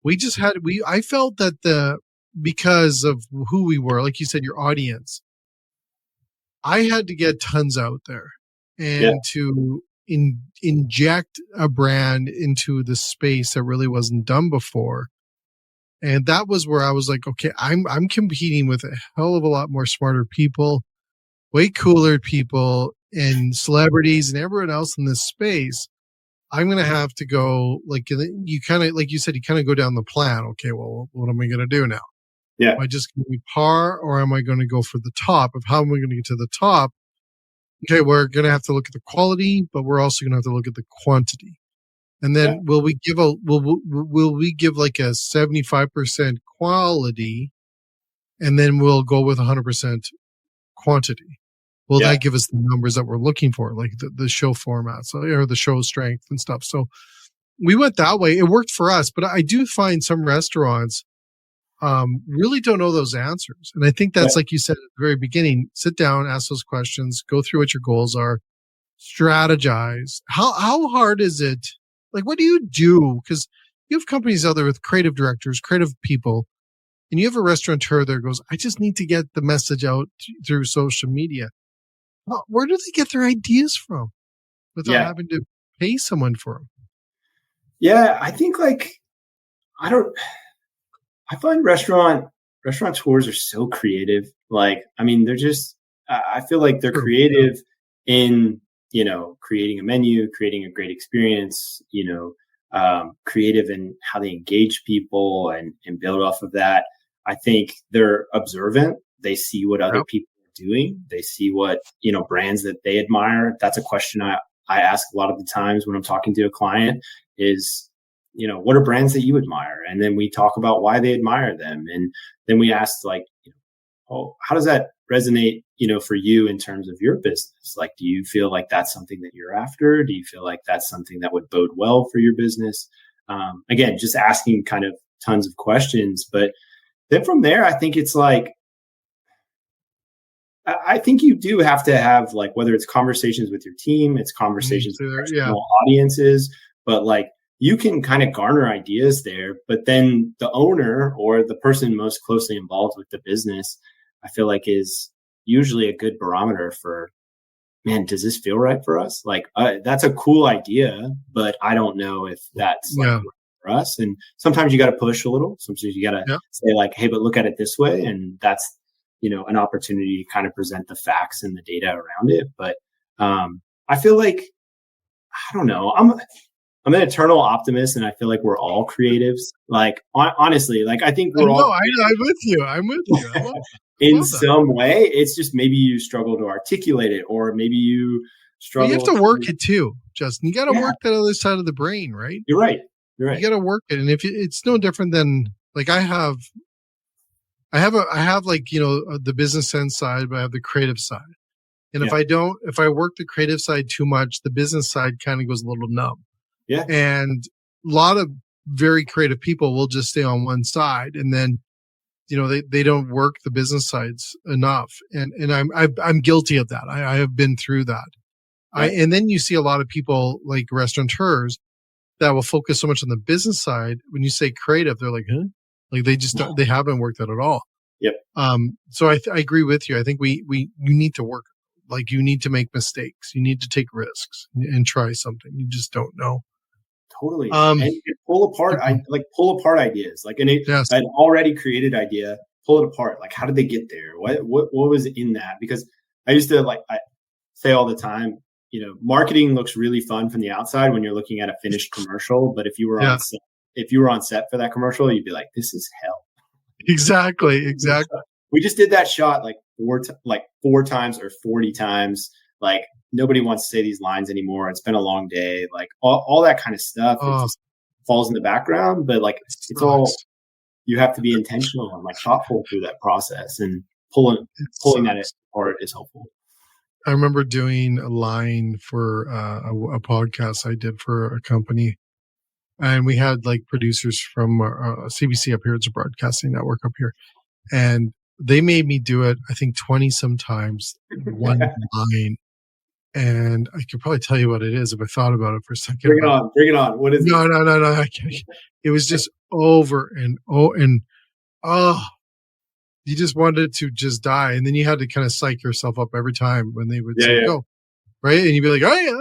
I felt that because of who we were, like you said, your audience, I had to get tons out there and to inject a brand into the space that really wasn't done before. And that was where I was like, okay, I'm competing with a hell of a lot more smarter people, way cooler people, and celebrities and everyone else in this space. I'm going to have to go, like you kind of, like you said, you kind of go down the plan. Okay, well, what am I going to do now? Yeah. Am I just going to be par, or am I going to go for the top? Of how am I going to get to the top? Okay, we're going to have to look at the quality, but we're also going to have to look at the quantity. And then will we give like a 75% quality, and then we'll go with 100% quantity? Will that give us the numbers that we're looking for, like the show formats or the show strength and stuff? So we went that way. It worked for us, but I do find some restaurants really don't know those answers. And I think that's like you said at the very beginning, sit down, ask those questions, go through what your goals are, strategize. How hard is it? Like, what do you do? Because you have companies out there with creative directors, creative people, and you have a restaurateur there goes, I just need to get the message out through social media. Well, where do they get their ideas from without having to pay someone for them? Yeah, I think I find restaurateurs are so creative. Like, I mean, they're just, I feel like they're creative in, creating a menu, creating a great experience, creative in how they engage people and build off of that. I think they're observant. They see what other people are doing. They see what, brands that they admire. That's a question I ask a lot of the times when I'm talking to a client is, what are brands that you admire? And then we talk about why they admire them. And then we ask like, oh, how does that resonate, for you in terms of your business? Like, do you feel like that's something that you're after? Do you feel like that's something that would bode well for your business? Again, just asking kind of tons of questions. But then from there, I think it's like, I think you do have to have like, whether it's conversations with your team, it's conversations with external audiences, but like you can kind of garner ideas there, but then the owner or the person most closely involved with the business, I feel like is usually a good barometer for, man, does this feel right for us? Like, that's a cool idea, but I don't know if that's like for us. And sometimes you got to push a little. Sometimes you got to say like, hey, but look at it this way. And that's, an opportunity to kind of present the facts and the data around it. But I feel like, I don't know, I'm an eternal optimist, and I feel like we're all creatives. Like, honestly, like I think we're all. I'm with you. I'm with you. In some way, it's just maybe you struggle to articulate it, or maybe you struggle. You have to work it too, Justin. You got to work that other side of the brain, right? You're right. You got to work it, and if it's no different than like I have like the business end side, but I have the creative side. And if I work the creative side too much, the business side kind of goes a little numb. Yeah. And a lot of very creative people will just stay on one side, and then they don't work the business sides enough. And I'm guilty of that. I have been through that. Right. And then you see a lot of people like restaurateurs that will focus so much on the business side. When you say creative, they're like, huh? Like they just they haven't worked that at all. Yep. So I agree with you. I think you need to work. Like you need to make mistakes. You need to take risks and try something. You just don't know. Totally. And pull apart ideas. Like an already created idea, pull it apart. Like, how did they get there? What was in that? Because I used to I say all the time, marketing looks really fun from the outside when you're looking at a finished commercial. But if you were on set for that commercial, you'd be like, this is hell. Exactly. We just did that shot like 4 times or 40 times. Like, nobody wants to say these lines anymore. It's been a long day. Like all that kind of stuff. It just falls in the background, but like it's all, you have to be intentional and like thoughtful through that process, and pulling that apart is helpful. I remember doing a line for a podcast I did for a company, and we had like producers from CBC up here. It's a broadcasting network up here. And they made me do it, I think 20 sometimes, one line. And I could probably tell you what it is if I thought about it for a second. Bring it on. What is it? No. I can't. It was just over and you just wanted to just die. And then you had to kind of psych yourself up every time when they would say go. Right? And you'd be like, I've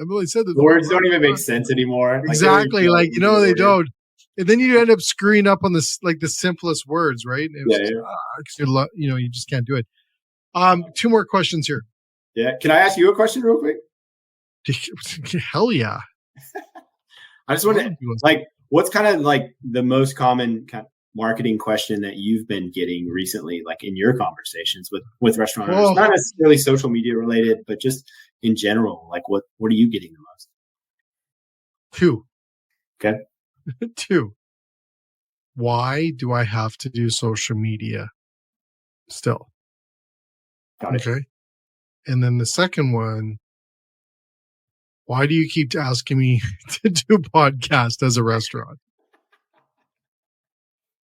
only said this. The words don't even make sense anymore. Exactly. Like, they don't. And then you end up screwing up on this, like the simplest words, right? Because you just can't do it. 2 more questions here. Yeah. Can I ask you a question real quick? Hell yeah. I just want to, like, what's kind of like the most common kind of marketing question that you've been getting recently, like in your conversations with restaurant owners? Not necessarily social media related, but just in general, like what are you getting the most? 2. Okay. 2. Why do I have to do social media still? Got it. Okay. And then the second one, why do you keep asking me to do a podcast as a restaurant?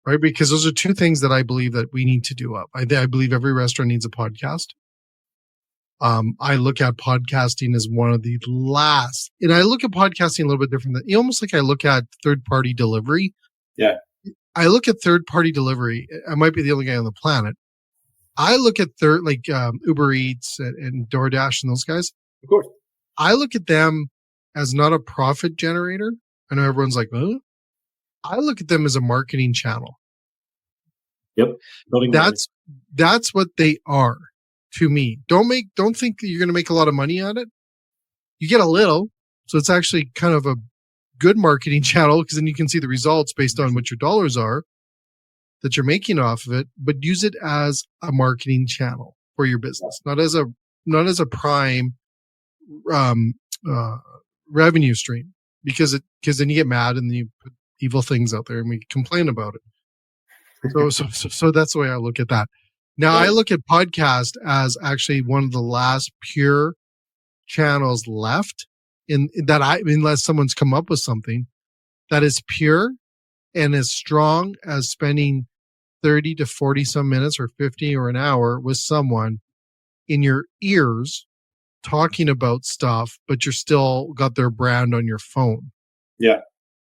Right? Because those are 2 things that I believe that we need to do up. I believe every restaurant needs a podcast. I look at podcasting as one of the last, and I look at podcasting a little bit different than almost like I look at third-party delivery. Yeah. I look at third-party delivery. I might be the only guy on the planet. I look at Uber Eats and DoorDash and those guys. Of course. I look at them as not a profit generator. I know everyone's like, huh? I look at them as a marketing channel. Yep. That's what they are to me. Don't think that you're going to make a lot of money on it. You get a little. So it's actually kind of a good marketing channel because then you can see the results based on what your dollars are. that you're making off of it, but use it as a marketing channel for your business, not as a prime revenue stream, because then you get mad and then you put evil things out there and we complain about it. So that's the way I look at that. Now I look at podcast as actually one of the last pure channels left unless someone's come up with something that is pure and as strong as spending 30 to 40 some minutes or 50 or an hour with someone in your ears talking about stuff, but you're still got their brand on your phone. Yeah.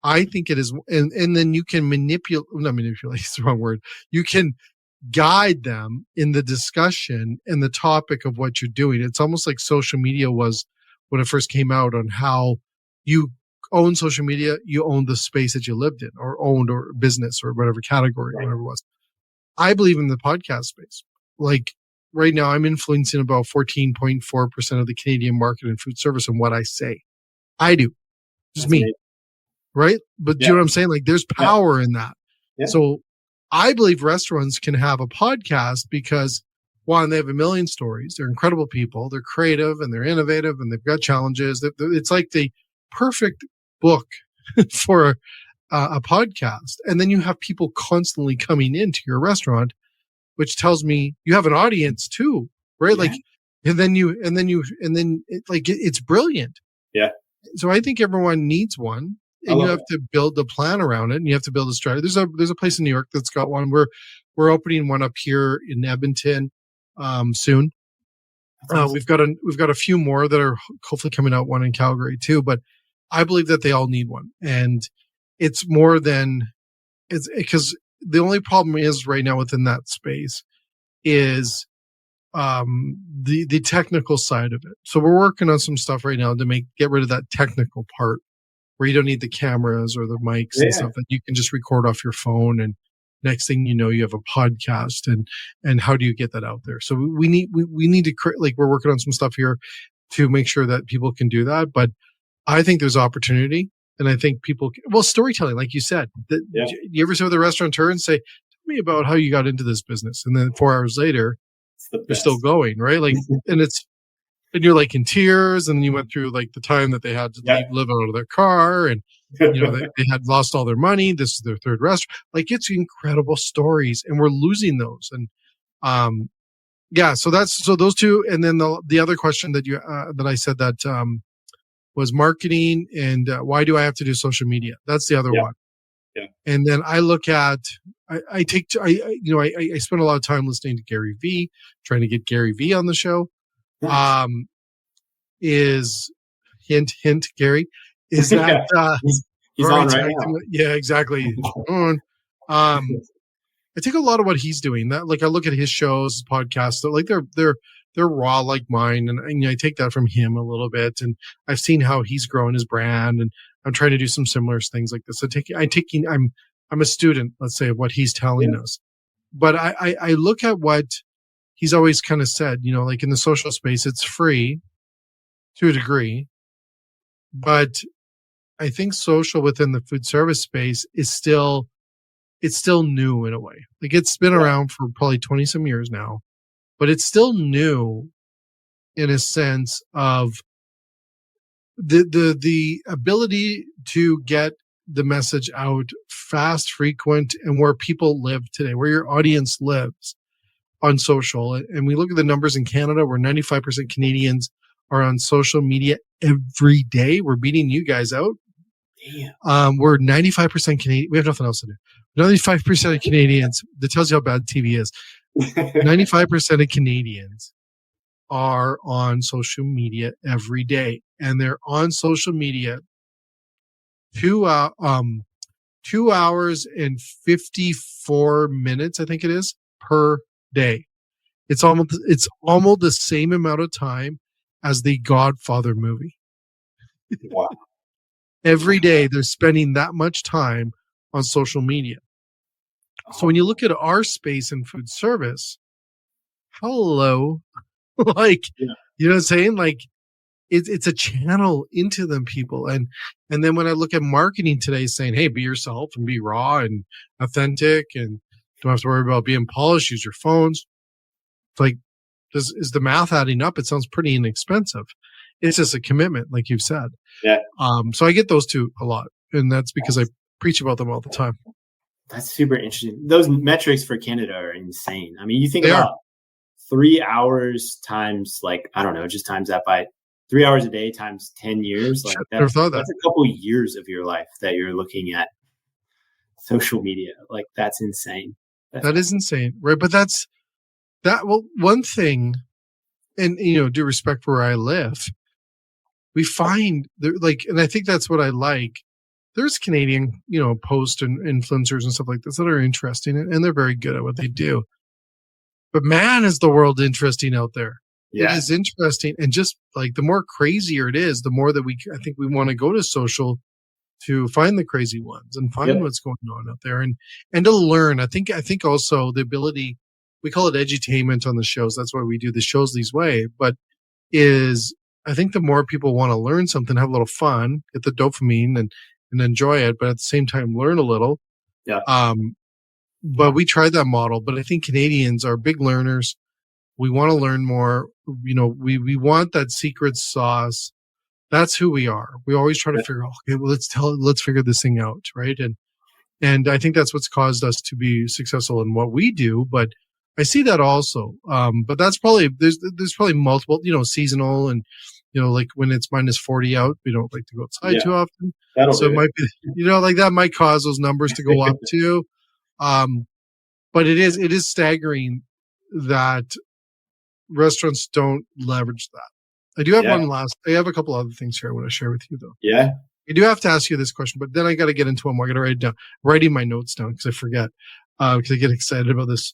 I think it is. And then you can manipulate is the wrong word. You can guide them in the discussion and the topic of what you're doing. It's almost like social media was when it first came out, on how you own social media, you own the space that you lived in or owned, or business or whatever category, right, whatever it was. I believe in the podcast space. Like right now, I'm influencing about 14.4% of the Canadian market in food service and what I say. I do. Just That's me. amazing. Right? But do you know what I'm saying? Like there's power in that. Yeah. So I believe restaurants can have a podcast because, one, they have a million stories. They're incredible people. They're creative and they're innovative and they've got challenges. It's like the perfect book for a podcast. And then you have people constantly coming into your restaurant, which tells me you have an audience too, right? Yeah. Like, it's brilliant. Yeah. So I think everyone needs one, and you have to build a plan around it, and you have to build a strategy. There's a place in New York that's got one. We're opening one up here in Edmonton soon. We've got a few more that are hopefully coming out. One in Calgary too, but I believe that they all need one, and it's more than it's because the only problem is right now within that space is the technical side of it. So we're working on some stuff right now to get rid of that technical part where you don't need the cameras or the mics and stuff, that you can just record off your phone, and next thing you know, you have a podcast, and how do you get that out there? So we need to create, like, we're working on some stuff here to make sure that people can do that. But I think there's opportunity, and I think storytelling, like you said, you ever sit with a restaurateur and say, tell me about how you got into this business? And then 4 hours later, they're still going, right? Like, and you're like in tears, and then you went through like the time that they had to live out of their car, and they had lost all their money. This is their third restaurant. Like, it's incredible stories, and we're losing those. And so those two. And then the other question that I said that was marketing, and why do I have to do social media? That's the other one. Yeah. And then I look at, I spend a lot of time listening to Gary Vee, trying to get Gary Vee on the show. Is hint, Gary, is that, he's on right now. Yeah, exactly. I take a lot of what he's doing. That, like, I look at his shows, his podcasts, like they're raw like mine, and I take that from him a little bit, and I've seen how he's grown his brand, and I'm trying to do some similar things like this. So I'm a student, let's say, of what he's telling us, but I look at what he's always kind of said, like in the social space, it's free to a degree, but I think social within the food service space is still new in a way. Like, it's been around for probably 20 some years now, but it's still new in a sense of the ability to get the message out fast, frequent, and where people live today, where your audience lives on social. And we look at the numbers in Canada, where 95% Canadians are on social media every day. We're beating you guys out. Damn. We're 95% Canadian. We have nothing else to do. 95% of Canadians, that tells you how bad TV is. 95% of Canadians are on social media every day, and they're on social media 2 hours and 54 minutes, I think it is, per day. It's almost the same amount of time as the Godfather movie. Wow. Every day they're spending that much time on social media. So when you look at our space in food service, hello, like, you know what I'm saying? Like, it's a channel into them people. And then when I look at marketing today saying, hey, be yourself and be raw and authentic and Don't have to worry about being polished. Use your phones. It's like, is the math adding up? It sounds pretty inexpensive. It's just a commitment, like you've said. Yeah. So I get those two a lot, and that's because I preach about them all the time. That's super interesting. Those metrics for Canada are insane. I mean, you think about 3 hours times, like, I don't know, just times that by 3 hours a day times 10 years. Like that's a couple years of your life that you're looking at social media. Like, that's insane. That is insane, right? But well, one thing, and due respect for where I live, we find there, like, and I think that's what I like. There's Canadian, post and influencers and stuff like this that are interesting, and they're very good at what they do. But man, is the world interesting out there. Yeah. It is interesting. And just like the more crazier it is, the more that I think we want to go to social to find the crazy ones and find what's going on out there and to learn. I think also the ability, we call it edutainment on the shows. That's why we do the shows these way, but I think the more people want to learn something, have a little fun, get the dopamine and enjoy it, but at the same time learn a little. Yeah. But we tried that model, but I think Canadians are big learners. We want to learn more. We want that secret sauce. That's who we are. We always try to figure out, okay, well, let's figure this thing out. Right. And I think that's what's caused us to be successful in what we do, but I see that also. But that's probably, there's probably multiple, seasonal and, like when it's minus 40 out, we don't like to go outside too often. It might be, like that might cause those numbers to go up too. But it is staggering that restaurants don't leverage that. I do have I have a couple other things here I want to share with you though. Yeah. I do have to ask you this question, but then I got to get into them. I got to write it down, writing my notes down because I forget, because I get excited about this.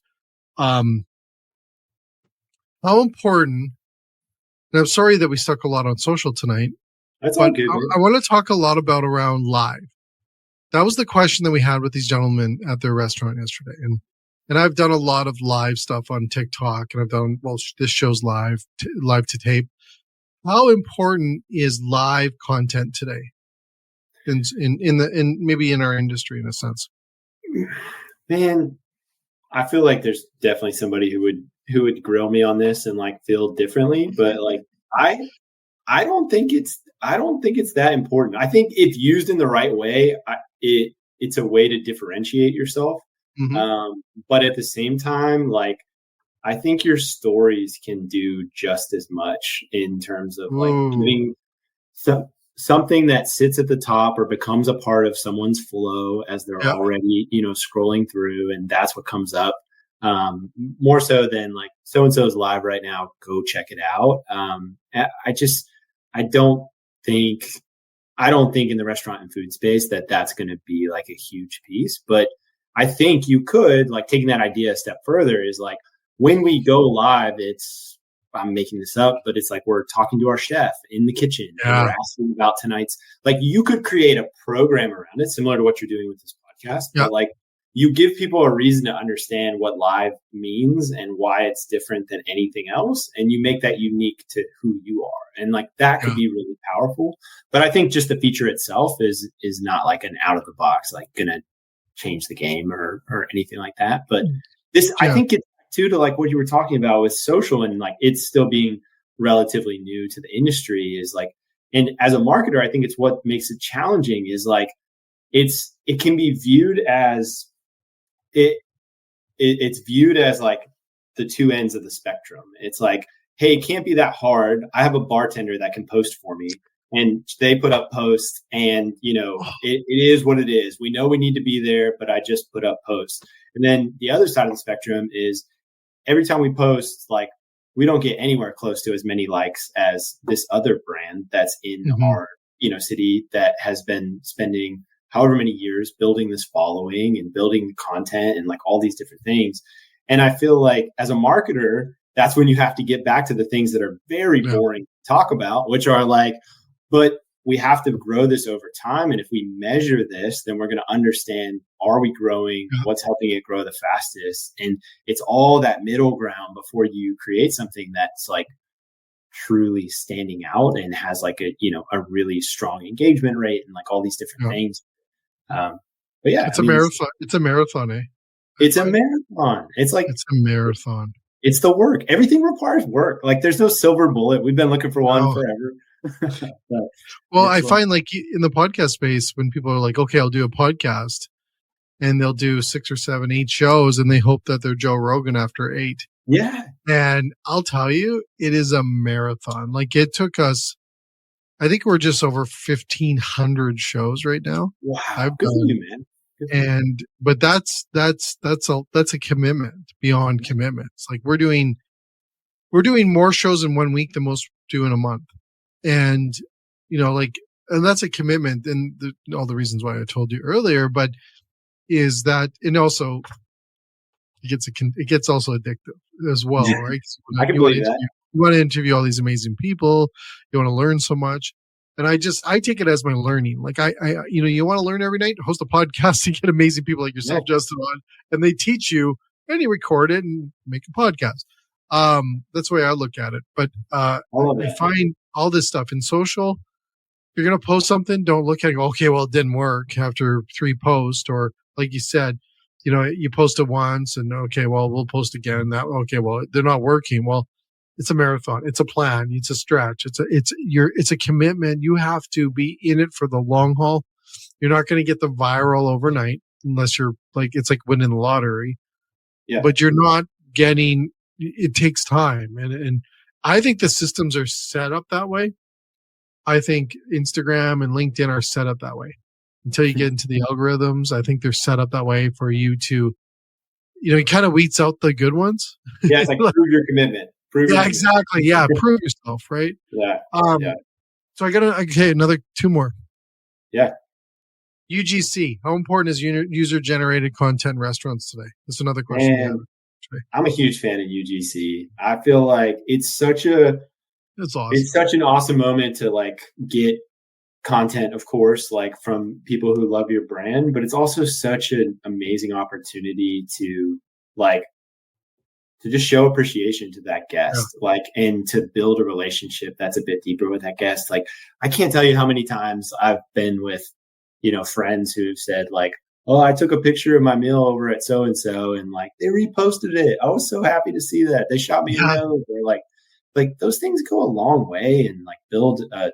How important, and I'm sorry that we stuck a lot on social tonight. That's all good. I want to talk a lot about around live. That was the question that we had with these gentlemen at their restaurant yesterday. And I've done a lot of live stuff on TikTok, and I've done, this show's live to tape. How important is live content today in maybe in our industry in a sense? Man, I feel like there's definitely somebody who would grill me on this and like feel differently, but like I don't think it's that important. I think if used in the right way, it's a way to differentiate yourself. Mm-hmm. But at the same time, like, I think your stories can do just as much in terms of like giving something that sits at the top or becomes a part of someone's flow as they're already, scrolling through, and that's what comes up. More so than like so-and-so is live right now, go check it out. I don't think in the restaurant and food space that's going to be like a huge piece, but I think you could, like, taking that idea a step further is like, when we go live, I'm making this up, but it's like we're talking to our chef in the kitchen and we're asking about tonight's, like, you could create a program around it similar to what you're doing with this podcast, but like you give people a reason to understand what live means and why it's different than anything else. And you make that unique to who you are. And like that could be really powerful. But I think just the feature itself is not like an out of the box, like gonna change the game or anything like that. But I think it's too to like what you were talking about with social and like it's still being relatively new to the industry is like, and as a marketer, I think it's what makes it challenging is like, it can be viewed as it's viewed as like the two ends of the spectrum. It's like, hey, it can't be that hard. I have a bartender that can post for me and they put up posts and, it is what it is. We know we need to be there, but I just put up posts. And then the other side of the spectrum is every time we post, like, we don't get anywhere close to as many likes as this other brand that's in our, city that has been spending however many years building this following and building the content and like all these different things. And I feel like as a marketer, that's when you have to get back to the things that are very boring to talk about, which are like, but we have to grow this over time. And if we measure this, then we're going to understand, are we growing? What's helping it grow the fastest? And it's all that middle ground before you create something that's like truly standing out and has like a really strong engagement rate and like all these different things. But yeah, it's a marathon. It's a marathon, eh? It's a marathon. It's like it's a marathon. it's the work. Everything requires work. Like there's no silver bullet. We've been looking for one forever. Well, I find like in the podcast space, when people are like, okay, I'll do a podcast, and they'll do 6 or 7, 8 shows, and they hope that they're Joe Rogan after 8. Yeah. And I'll tell you, it is a marathon. Like it took us, I think we're just over 1,500 shows right now. Wow. I've Good done, for you, man. but that's a commitment beyond commitments. Like we're doing more shows in 1 week than most do in a month. And, and that's a commitment, and all the reasons why I told you earlier, but is that, and also it gets also addictive as well, right? I can believe that. You want to interview all these amazing people. You want to learn so much. And I take it as my learning. Like you want to learn every night, host a podcast, you get amazing people like yourself, Justin, on, and they teach you, and you record it and make a podcast. That's the way I look at it. But I find all this stuff in social. You're going to post something, don't look at it, okay, well, it didn't work after 3 posts, or like you said, you posted once and okay, well, we'll post again. Okay, well, they're not working. Well, it's a marathon. It's a plan. It's a stretch. It's a commitment. You have to be in it for the long haul. You're not going to get the viral overnight unless you're like, it's like winning the lottery. Yeah. But you're not getting, it takes time. And I think the systems are set up that way. I think Instagram and LinkedIn are set up that way. Until you get into the algorithms, I think they're set up that way for you to, it kind of weeds out the good ones. Yeah, it's like prove your commitment. Exactly. Yeah, prove yourself, right? Yeah. So another 2 more. Yeah. UGC. How important is user-generated content in restaurants today? That's another question. Man, I'm a huge fan of UGC. I feel like it's such an awesome moment to like get content, of course, like from people who love your brand, but it's also such an amazing opportunity to just show appreciation to that guest, and to build a relationship that's a bit deeper with that guest. Like, I can't tell you how many times I've been with, friends who've said like, oh, I took a picture of my meal over at so-and-so and like they reposted it. I was so happy to see that. They shot me a note. They're like those things go a long way and like build a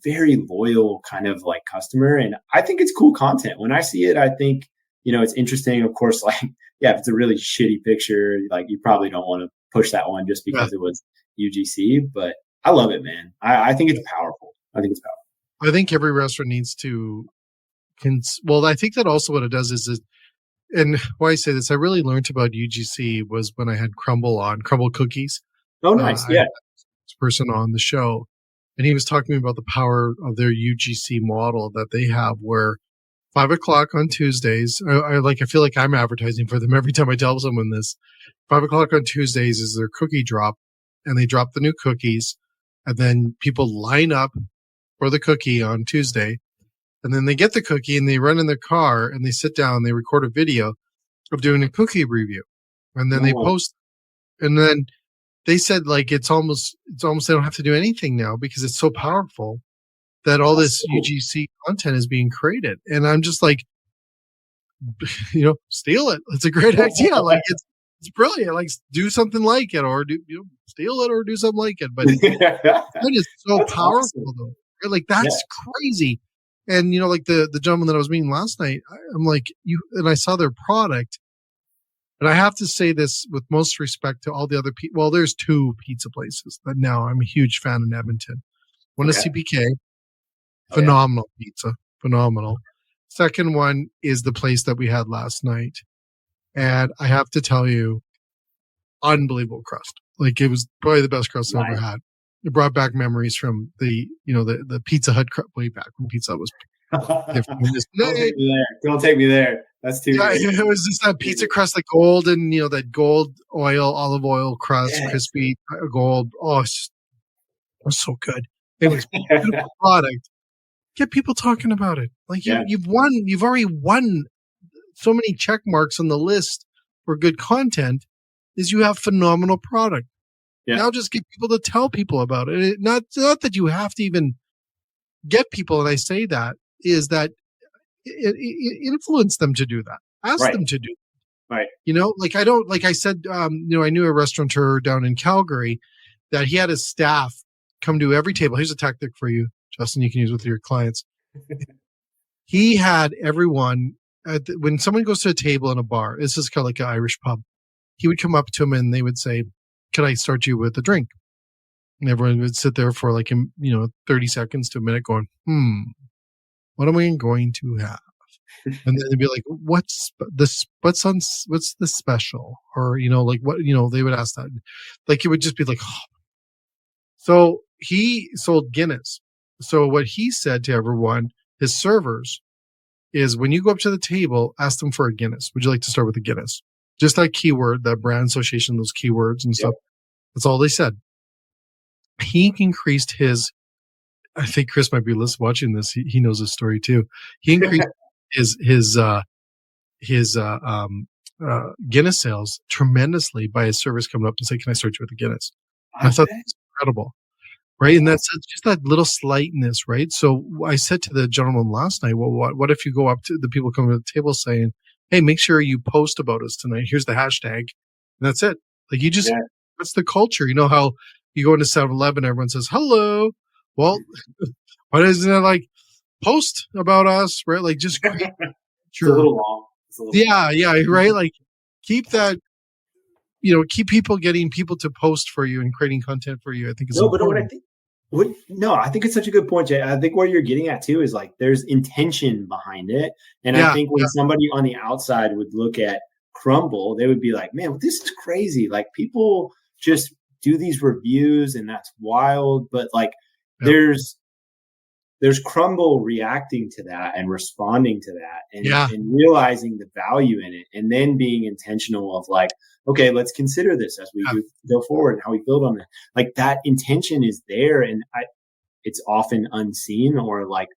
very loyal kind of like customer. And I think it's cool content. When I see it, I think, it's interesting. Of course, like, yeah, if it's a really shitty picture, like you probably don't want to push that one just because it was UGC, but I love it, man. I think it's powerful. I think every restaurant needs to, I think that also what it does is and why I say this, I really learned about UGC was when I had Crumble Cookies. Oh, nice. Yeah. This person on the show. And he was talking to me about the power of their UGC model that they have, where 5:00 on Tuesdays, I feel like I'm advertising for them every time I tell someone this. 5:00 on Tuesdays is their cookie drop, and they drop the new cookies, and then people line up for the cookie on Tuesday, and then they get the cookie and they run in their car and they sit down, they record a video of doing a cookie review, and then they post, and then they said like it's almost they don't have to do anything now because it's so powerful that all this UGC content is being created. And I'm just like, steal it. It's a great idea. Like it's brilliant. Like do something like it, or steal it or do something like it. But that is so powerful though. Like that's crazy. And like the gentleman that I was meeting last night, I'm like, and I saw their product. And I have to say this with most respect to all the other people. Well, there's 2 pizza places that now I'm a huge fan in Edmonton. One is CPK, phenomenal pizza, phenomenal. Second one is the place that we had last night. And I have to tell you, unbelievable crust. Like it was probably the best crust I've ever had. It brought back memories from the Pizza Hut way back when pizza was Don't take me there. That's too. Yeah, it was just that pizza crust, like golden, that gold olive oil crust, crispy gold. Oh, it was so good. It was a beautiful product. Get people talking about it. Like you've won. You've already won so many check marks on the list for good content. Is you have phenomenal product. Yeah. Now just get people to tell people about it. Not that you have to even get people, and I say that, is that influence them to do that. Ask Right. them to do. Right. You know, like I said, I knew a restaurateur down in Calgary that he had his staff come to every table. Here's a tactic for you, Justin, you can use with your clients. He had everyone, when someone goes to a table in a bar, this is kind of like an Irish pub, he would come up to them and they would say, "Can I start you with a drink?" And everyone would sit there for 30 seconds to a minute going, what am I going to have? And then they'd be like, what's the special? Or, what, they would ask that. Like, it would just be like, oh. So he sold Guinness. So what he said to everyone, his servers, is when you go up to the table, ask them for a Guinness. Would you like to start with a Guinness? Just that keyword, that brand association, those keywords and stuff. That's all they said. He increased his, I think Chris might be watching this. He knows this story too. He increased his Guinness sales tremendously by his servers coming up and saying, "Can I start you with a Guinness?" I thought that was incredible, right? And that's just that little slightness, right? So I said to the gentleman last night, well, what if you go up to the people coming to the table saying, "Hey, make sure you post about us tonight. Here's the hashtag," and that's it. Like, you just, that's the culture. You know how you go into 7-Eleven, everyone says hello. Well, why isn't it like post about us, right? Like, just create. It's a little long. Yeah, right. Like, keep that. Keep getting people to post for you and creating content for you. I think it's important. I think it's such a good point, Jay. I think what you're getting at too is like there's intention behind it, and I think when somebody on the outside would look at Crumble, they would be like, "Man, this is crazy! Like, people just do these reviews, and that's wild." But like, there's Crumble reacting to that and responding to that, and realizing the value in it, and then being intentional of like, okay, let's consider this as we go forward and how we build on it. Like, that intention is there, and it's often unseen or like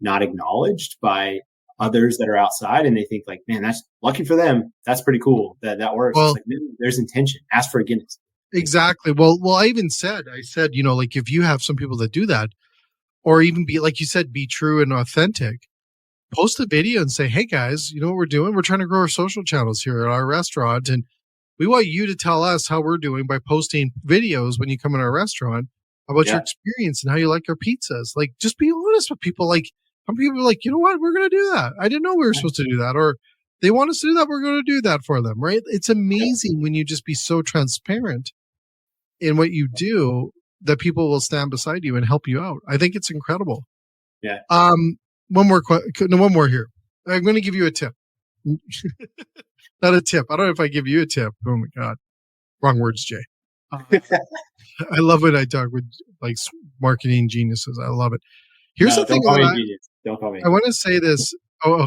not acknowledged by others that are outside, and they think like, man, that's lucky for them. That's pretty cool that works. Well, it's like, no, there's intention. Ask for a Guinness. Exactly. Well, I said, like, if you have some people that do that, or even be, like you said, be true and authentic, post a video and say, "Hey guys, you know what we're doing? We're trying to grow our social channels here at our restaurant, and we want you to tell us how we're doing by posting videos when you come in our restaurant about your experience and how you like our pizzas." Like, just be honest with people. Like, some people are like, "You know what? We're going to do that. I didn't know we were supposed to do that." Or they want us to do that. We're going to do that for them. Right. It's amazing when you just be so transparent in what you do that people will stand beside you and help you out. I think it's incredible. Yeah. One more here. I'm going to give you a tip. Not a tip. I don't know if I give you a tip. Oh my God. Wrong words, Jay. I love it. I talk with like marketing geniuses. I love it. Here's the thing. Don't call me. I want to say this. Oh,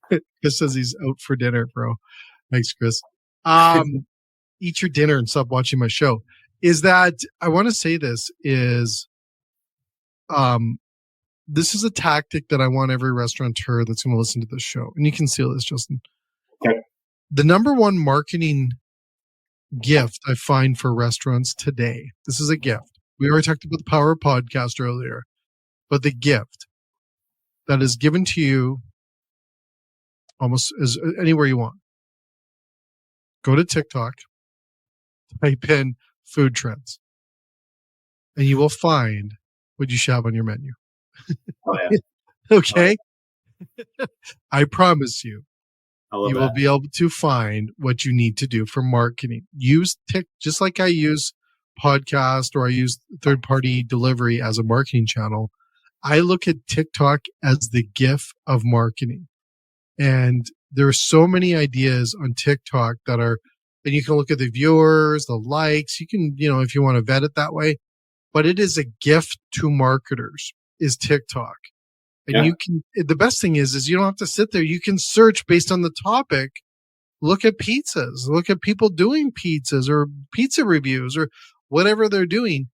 Chris says he's out for dinner, bro. Thanks, Chris. Eat your dinner and stop watching my show. Is that I want to say this is, this is a tactic that I want every restaurateur that's going to listen to this show. And you can seal this, Justin. Okay. The number one marketing gift I find for restaurants today, this is a gift. We already talked about the power of podcast earlier, but the gift that is given to you almost as anywhere you want. Go to TikTok, type in food trends, and you will find what you should have on your menu. Oh, yeah. Okay. Oh. I promise you, you will be able to find what you need to do for marketing. Use just like I use podcast or I use third-party delivery as a marketing channel. I look at TikTok as the gift of marketing. And there are so many ideas on TikTok that are, and you can look at the viewers, the likes, you can, if you want to vet it that way, but it is a gift to marketers, is TikTok. And you can, the best thing is you don't have to sit there. You can search based on the topic, look at pizzas, look at people doing pizzas or pizza reviews or whatever they're doing.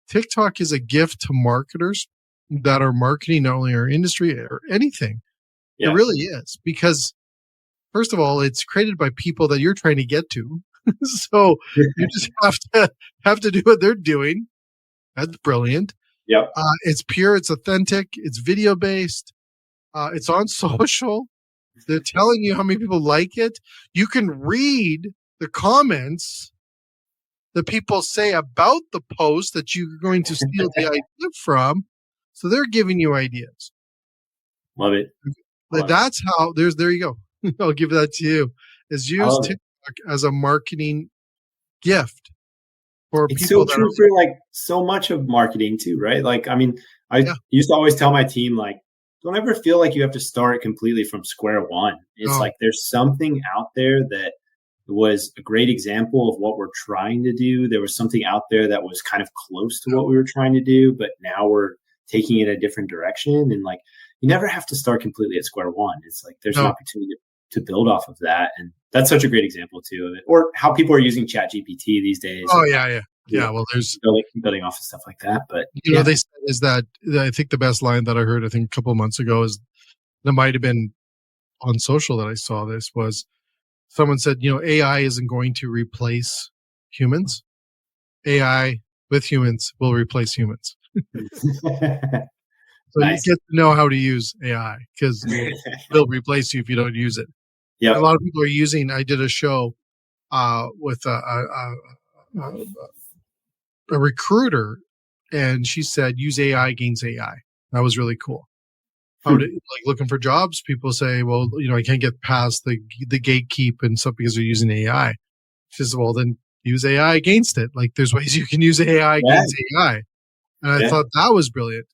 TikTok is a gift to marketers that are marketing not only our industry or anything. It really is, because first of all, it's created by people that you're trying to get to. So you just have to do what they're doing. That's brilliant. Yep. It's pure. It's authentic. It's video based. It's on social. They're telling you how many people like it. You can read the comments that people say about the post that you're going to steal the idea from. So they're giving you ideas. Love it. But that's how there you go. I'll give that to you. Is use TikTok as a marketing gift for it's people. It's so true for like so much of marketing too, right? Like, I mean, I used to always tell my team, like, don't ever feel like you have to start completely from square one. It's like there's something out there that was a great example of what we're trying to do. There was something out there that was kind of close to what we were trying to do, but now we're taking it a different direction. And like, you never have to start completely at square one. It's like there's an opportunity to build off of that. And that's such a great example too of it. Or how people are using ChatGPT these days. Oh, yeah. Well, there's building off of stuff like that. But you know, they said is that I think the best line that I heard, I think a couple of months ago, is that might have been on social that I saw this was someone said, you know, AI isn't going to replace humans. AI with humans will replace humans. So nice. You get to know how to use AI because it'll replace you if you don't use it. Yeah, a lot of people are using. I did a show with a recruiter, and she said use AI against AI. That was really cool. Like looking for jobs, people say, well, you know, I can't get past the gatekeep and stuff because they're using AI. She says, well, then use AI against it. Like there's ways you can use AI against AI. And I thought that was brilliant.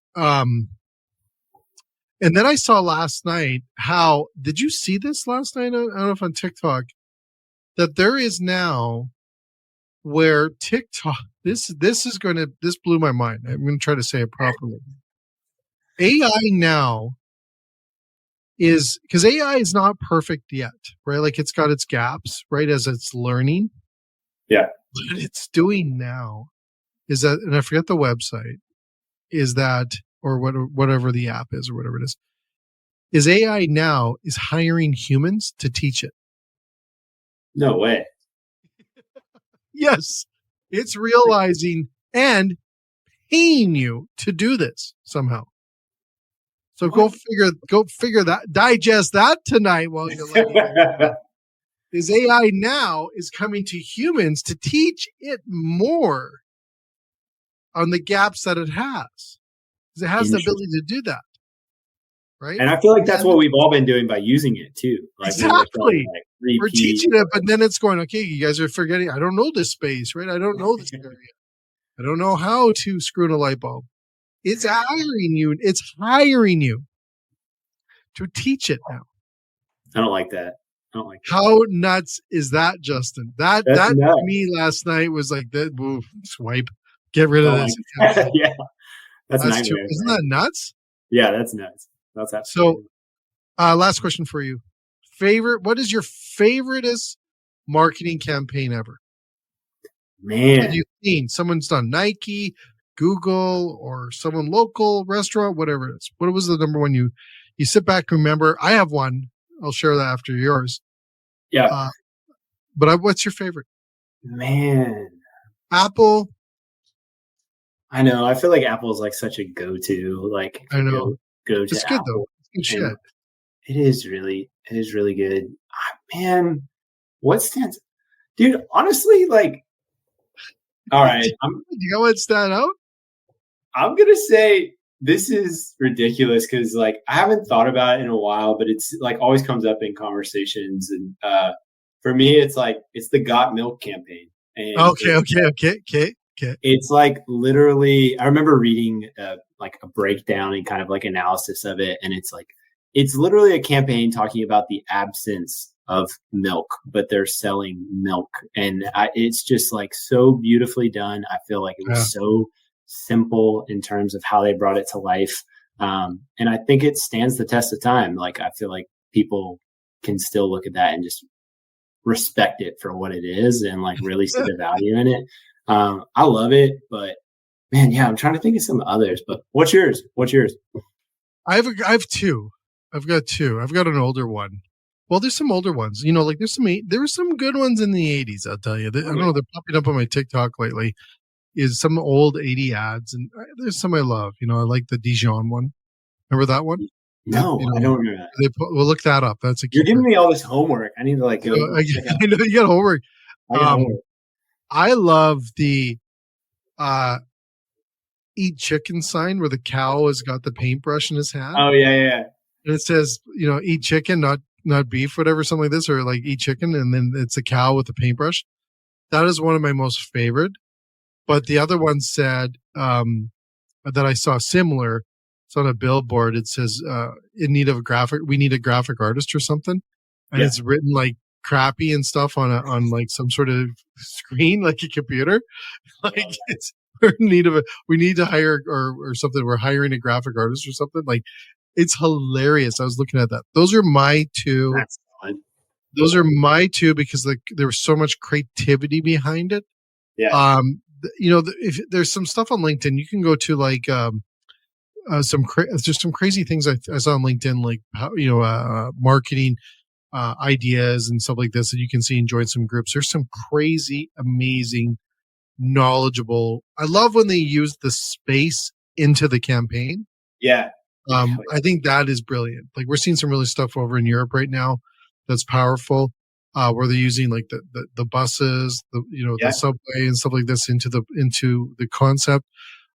And then I saw last night did you see this last night? I don't know if on TikTok, that there is now where TikTok, this blew my mind. I'm going to try to say it properly. AI now is, because AI is not perfect yet, right? Like it's got its gaps, right? As it's learning. Yeah. What it's doing now is that, and I forget the website, is that, or whatever the app is or whatever it is AI now is hiring humans to teach it. No way. Yes. It's realizing and paying you to do this somehow. So go figure that, digest that tonight while you're looking. Is AI now is coming to humans to teach it more on the gaps that it has. Because it has the ability to do that. Right. And I feel like that's what we've all been doing by using it too. Like exactly. We're teaching it, but then it's going, okay, you guys are forgetting, I don't know this space, right? I don't know this area. I don't know how to screw in a light bulb. It's hiring you. It's hiring you to teach it now. I don't like that. How nuts is that, Justin? That to me last night was like that. Move, swipe, get rid of this. Yeah, that's nice. Isn't that nuts? Yeah, that's nuts. That's absolutely. So, last question for you: what is your favoriteest marketing campaign ever? Man, have you seen someone's done Nike, Google, or someone local restaurant, whatever it is? What was the number one you sit back and remember? I have one. I'll share that after yours. Yeah. But what's your favorite? Man. Apple. I know. I feel like Apple is like such a go-to. Like I know. Go to it's good Apple. Though. It's good shit. It is really good. Man, what stands, dude? Honestly, like, all right. You know what stand out? I'm gonna say this is ridiculous because like I haven't thought about it in a while, but it's like always comes up in conversations. And for me, it's the Got Milk campaign. And okay. It's like literally, I remember reading like a breakdown and kind of like analysis of it, and it's literally a campaign talking about the absence of milk, but they're selling milk, and it's just like so beautifully done. I feel like it was so simple in terms of how they brought it to life. And I think it stands the test of time. Like, I feel like people can still look at that and just respect it for what it is and like really see the value in it. I love it, but man, yeah, I'm trying to think of some others, but what's yours? I have two. I've got two. I've got an older one. Well, there's some older ones, you know, like there were some good ones in the 80s. I'll tell you, I don't know. They're popping up on my TikTok lately. Is some old 80 ads, and there's some I love. You know, I like the Dijon one. Remember that one? No, I don't remember that. We'll look that up. That's a You're keeper. giving me all this homework. I need to like go. I know you got homework. I love the eat chicken sign where the cow has got the paintbrush in his hand. Oh yeah. And it says, eat chicken, not beef, whatever, something like this, or like eat chicken, and then it's a cow with a paintbrush. That is one of my most favorite. But the other one said that I saw similar. It's on a billboard. It says, we need a graphic artist or something. And it's written like crappy and stuff on like some sort of screen, like a computer. Like we need to hire or something. We're hiring a graphic artist or something. Like, it's hilarious. I was looking at that. Those are my two. That's fun. Those are my two because there was so much creativity behind it. Yeah. If there's some stuff on LinkedIn, you can go to like just some crazy things I saw on LinkedIn, like marketing ideas and stuff like this that you can see and join some groups. There's some crazy, amazing, knowledgeable. I love when they use the space into the campaign. Yeah. I think that is brilliant. Like, we're seeing some really stuff over in Europe right now that's powerful, where they're using like the buses, the subway and stuff like this into the concept.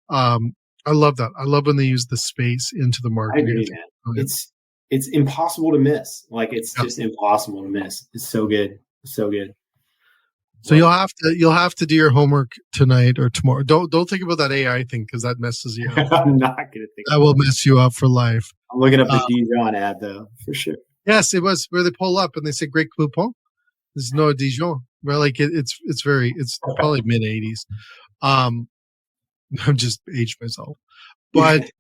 I love that. I love when they use the space into the marketing. I agree, man. It's impossible to miss. Like, it's just impossible to miss. It's so good. It's so good. So you'll have to do your homework tonight or tomorrow. Don't think about that AI thing because that messes you up. I'm not gonna think. That will mess you up for life. I'm looking up the Dijon ad though, for sure. Yes, it was where they pull up and they say "Great Coupon." There's no Dijon. Well, like it's probably mid '80s. I'm just aged myself, but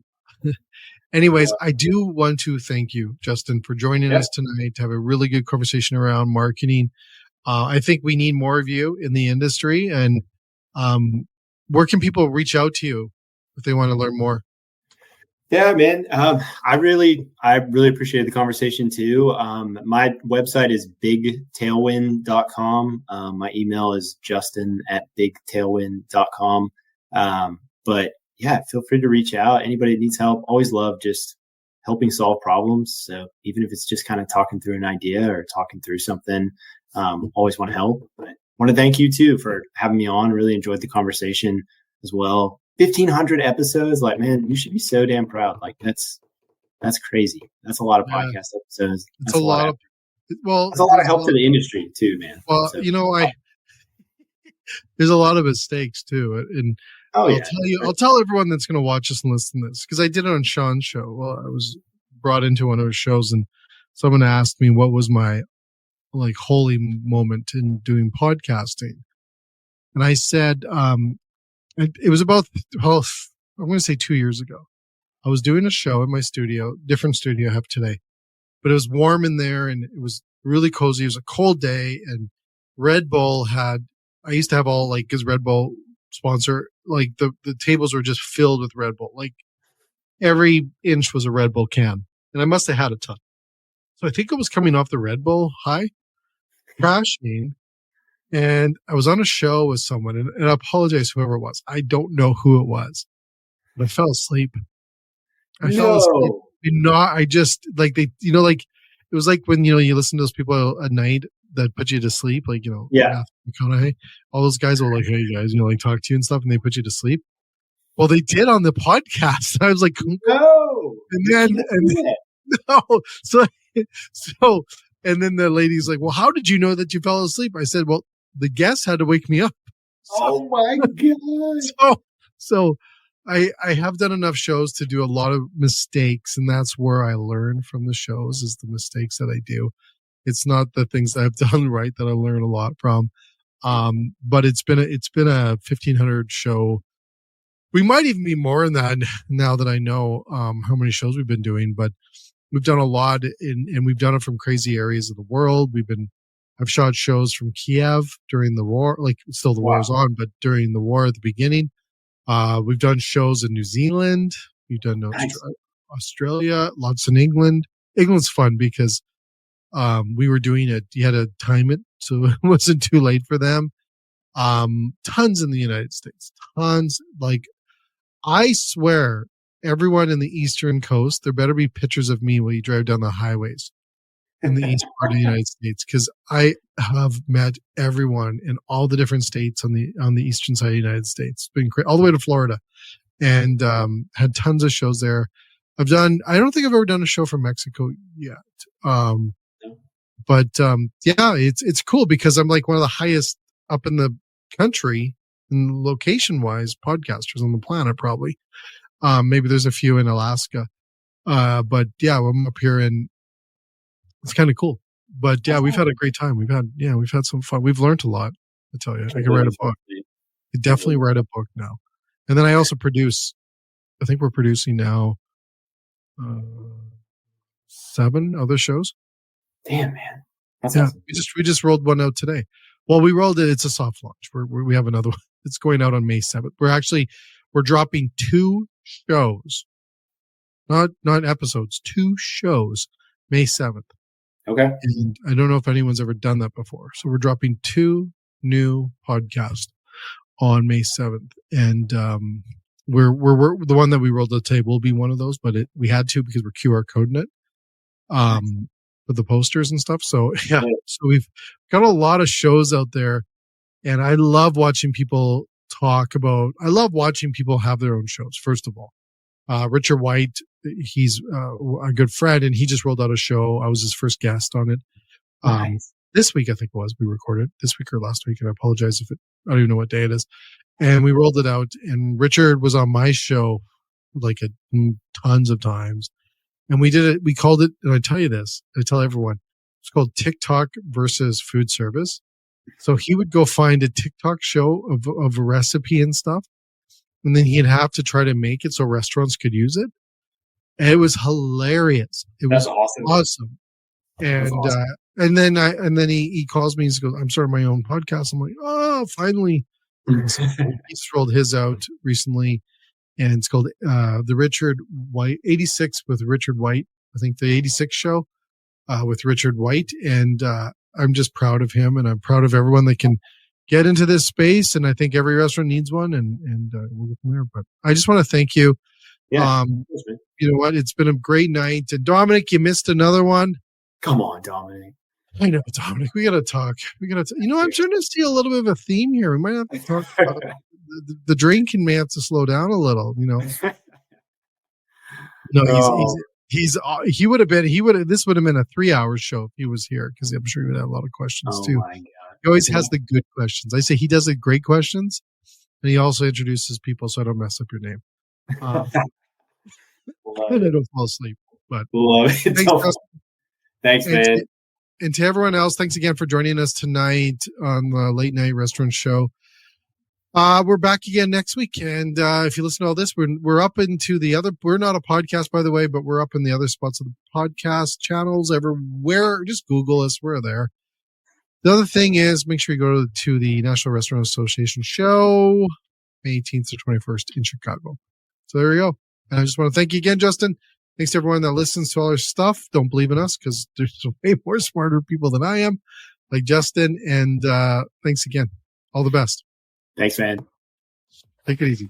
anyways, I do want to thank you, Justin, for joining us tonight to have a really good conversation around marketing. I think we need more of you in the industry. And where can people reach out to you if they want to learn more? Yeah, man. I really appreciate the conversation too. My website is bigtailwind.com. My email is justin@bigtailwind.com. But yeah, feel free to reach out. Anybody that needs help, always love just helping solve problems. So even if it's just kind of talking through an idea or talking through something, always want to help. But want to thank you too for having me on. Really enjoyed the conversation as well. 1,500 episodes. Like, man, you should be so damn proud. Like, that's crazy. That's a lot of podcast episodes. It's a lot of it's a lot of help to the industry too, man. Well, so, there's a lot of mistakes too. And I'll tell everyone that's going to watch this and listen to this, because I did it on Sean's show. Well, I was brought into one of his shows and someone asked me what was my like holy moment in doing podcasting. And I said, it was about, I'm going to say 2 years ago. I was doing a show in my studio, different studio I have today, but it was warm in there and it was really cozy. It was a cold day, and Red Bull I used to have all like, cause Red Bull sponsor, like the tables were just filled with Red Bull. Like every inch was a Red Bull can, and I must have had a ton. So I think it was coming off the Red Bull high, crashing. And I was on a show with someone, and I apologize whoever it was. I don't know who it was, but I fell asleep. Fell asleep. I just like it was like when, you listen to those people at night that put you to sleep, like, McConaughey, all those guys will like, hey guys, like talk to you and stuff, and they put you to sleep. Well, they did on the podcast. I was like, no. So, and then the lady's like, well, how did you know that you fell asleep? I said, well, the guest had to wake me up. Oh my God. So I have done enough shows to do a lot of mistakes, and that's where I learn from the shows, is the mistakes that I do. It's not the things that I've done right that I learn a lot from. But it's been a 1,500 show. We might even be more than that now that I know how many shows we've been doing, but we've done a lot and we've done it from crazy areas of the world. I've shot shows from Kiev during the war, like still the war is on, but during the war at the beginning. We've done shows in New Zealand. We've done Australia, lots in England. England's fun because we were doing it. You had to time it so it wasn't too late for them. Tons in the United States. Tons. Like, I swear everyone in the Eastern Coast, there better be pictures of me while you drive down the highways in the east part of the United States, because I have met everyone in all the different states on the eastern side of the United States. It's been all the way to Florida, and had tons of shows there. I don't think I've ever done a show from Mexico yet. But it's cool because I'm like one of the highest up in the country and location wise podcasters on the planet, probably. Maybe there's a few in Alaska. But yeah, I'm up here and it's kind of cool. But yeah, we've had a great time. We've had some fun. We've learned a lot, I tell you. I can write a book. I could definitely write a book now. And then I also I think we're producing now 7 other shows. Damn, man. That's awesome. We just rolled one out today. Well, we rolled it. It's a soft launch. We have another one. It's going out on May 7th. We're dropping 2 shows, not episodes, 2 shows, May 7th. Okay. And I don't know if anyone's ever done that before. So we're dropping 2 new podcasts on May 7th. And we're the one that we rolled out today will be one of those, but we had to because we're QR coding it with the posters and stuff. So yeah, so we've got a lot of shows out there, and I love watching people I love watching people have their own shows. First of all, Richard White, he's a good friend, and he just rolled out a show. I was his first guest on it. Nice. This week, I think it was, we recorded this week or last week, and I apologize I don't even know what day it is. And we rolled it out, and Richard was on my show tons of times. And we did it, we called it, and I tell you this, I tell everyone, it's called TikTok versus food service. So he would go find a TikTok show of a recipe and stuff, and then he'd have to try to make it so restaurants could use it. And it was hilarious. That's awesome. And awesome. And then he calls me and he goes, I'm starting my own podcast. I'm like, oh, finally. So he's rolled his out recently, and it's called the Richard White 86 with Richard White. I think the 86 show with Richard White, and I'm just proud of him, and I'm proud of everyone that can get into this space. And I think every restaurant needs one, and we'll go from there. But I just want to thank you. Yeah, you know what? It's been a great night. And Dominic, you missed another one. Come on, Dominic. I know, Dominic. We got to talk. I'm starting to see a little bit of a theme here. We might have to talk about the drinking may have to slow down a little, No, he would have been, this would have been a 3-hour show if he was here, because I'm sure he would have a lot of questions too. My God. He always has the good questions. I say he does the great questions, and he also introduces people so I don't mess up your name. And I don't fall asleep. But love it. Thanks, man. And to everyone else, thanks again for joining us tonight on the Late Night Restaurant Show. We're back again next week, and if you listen to all this, we're up into the other. We're not a podcast, by the way, but we're up in the other spots of the podcast channels everywhere. Just Google us; we're there. The other thing is, make sure you go to the National Restaurant Association show, May 18th to 21st in Chicago. So there you go. And I just want to thank you again, Justin. Thanks to everyone that listens to all our stuff. Don't believe in us, because there's way more smarter people than I am, like Justin. And thanks again. All the best. Thanks, man. Take it easy.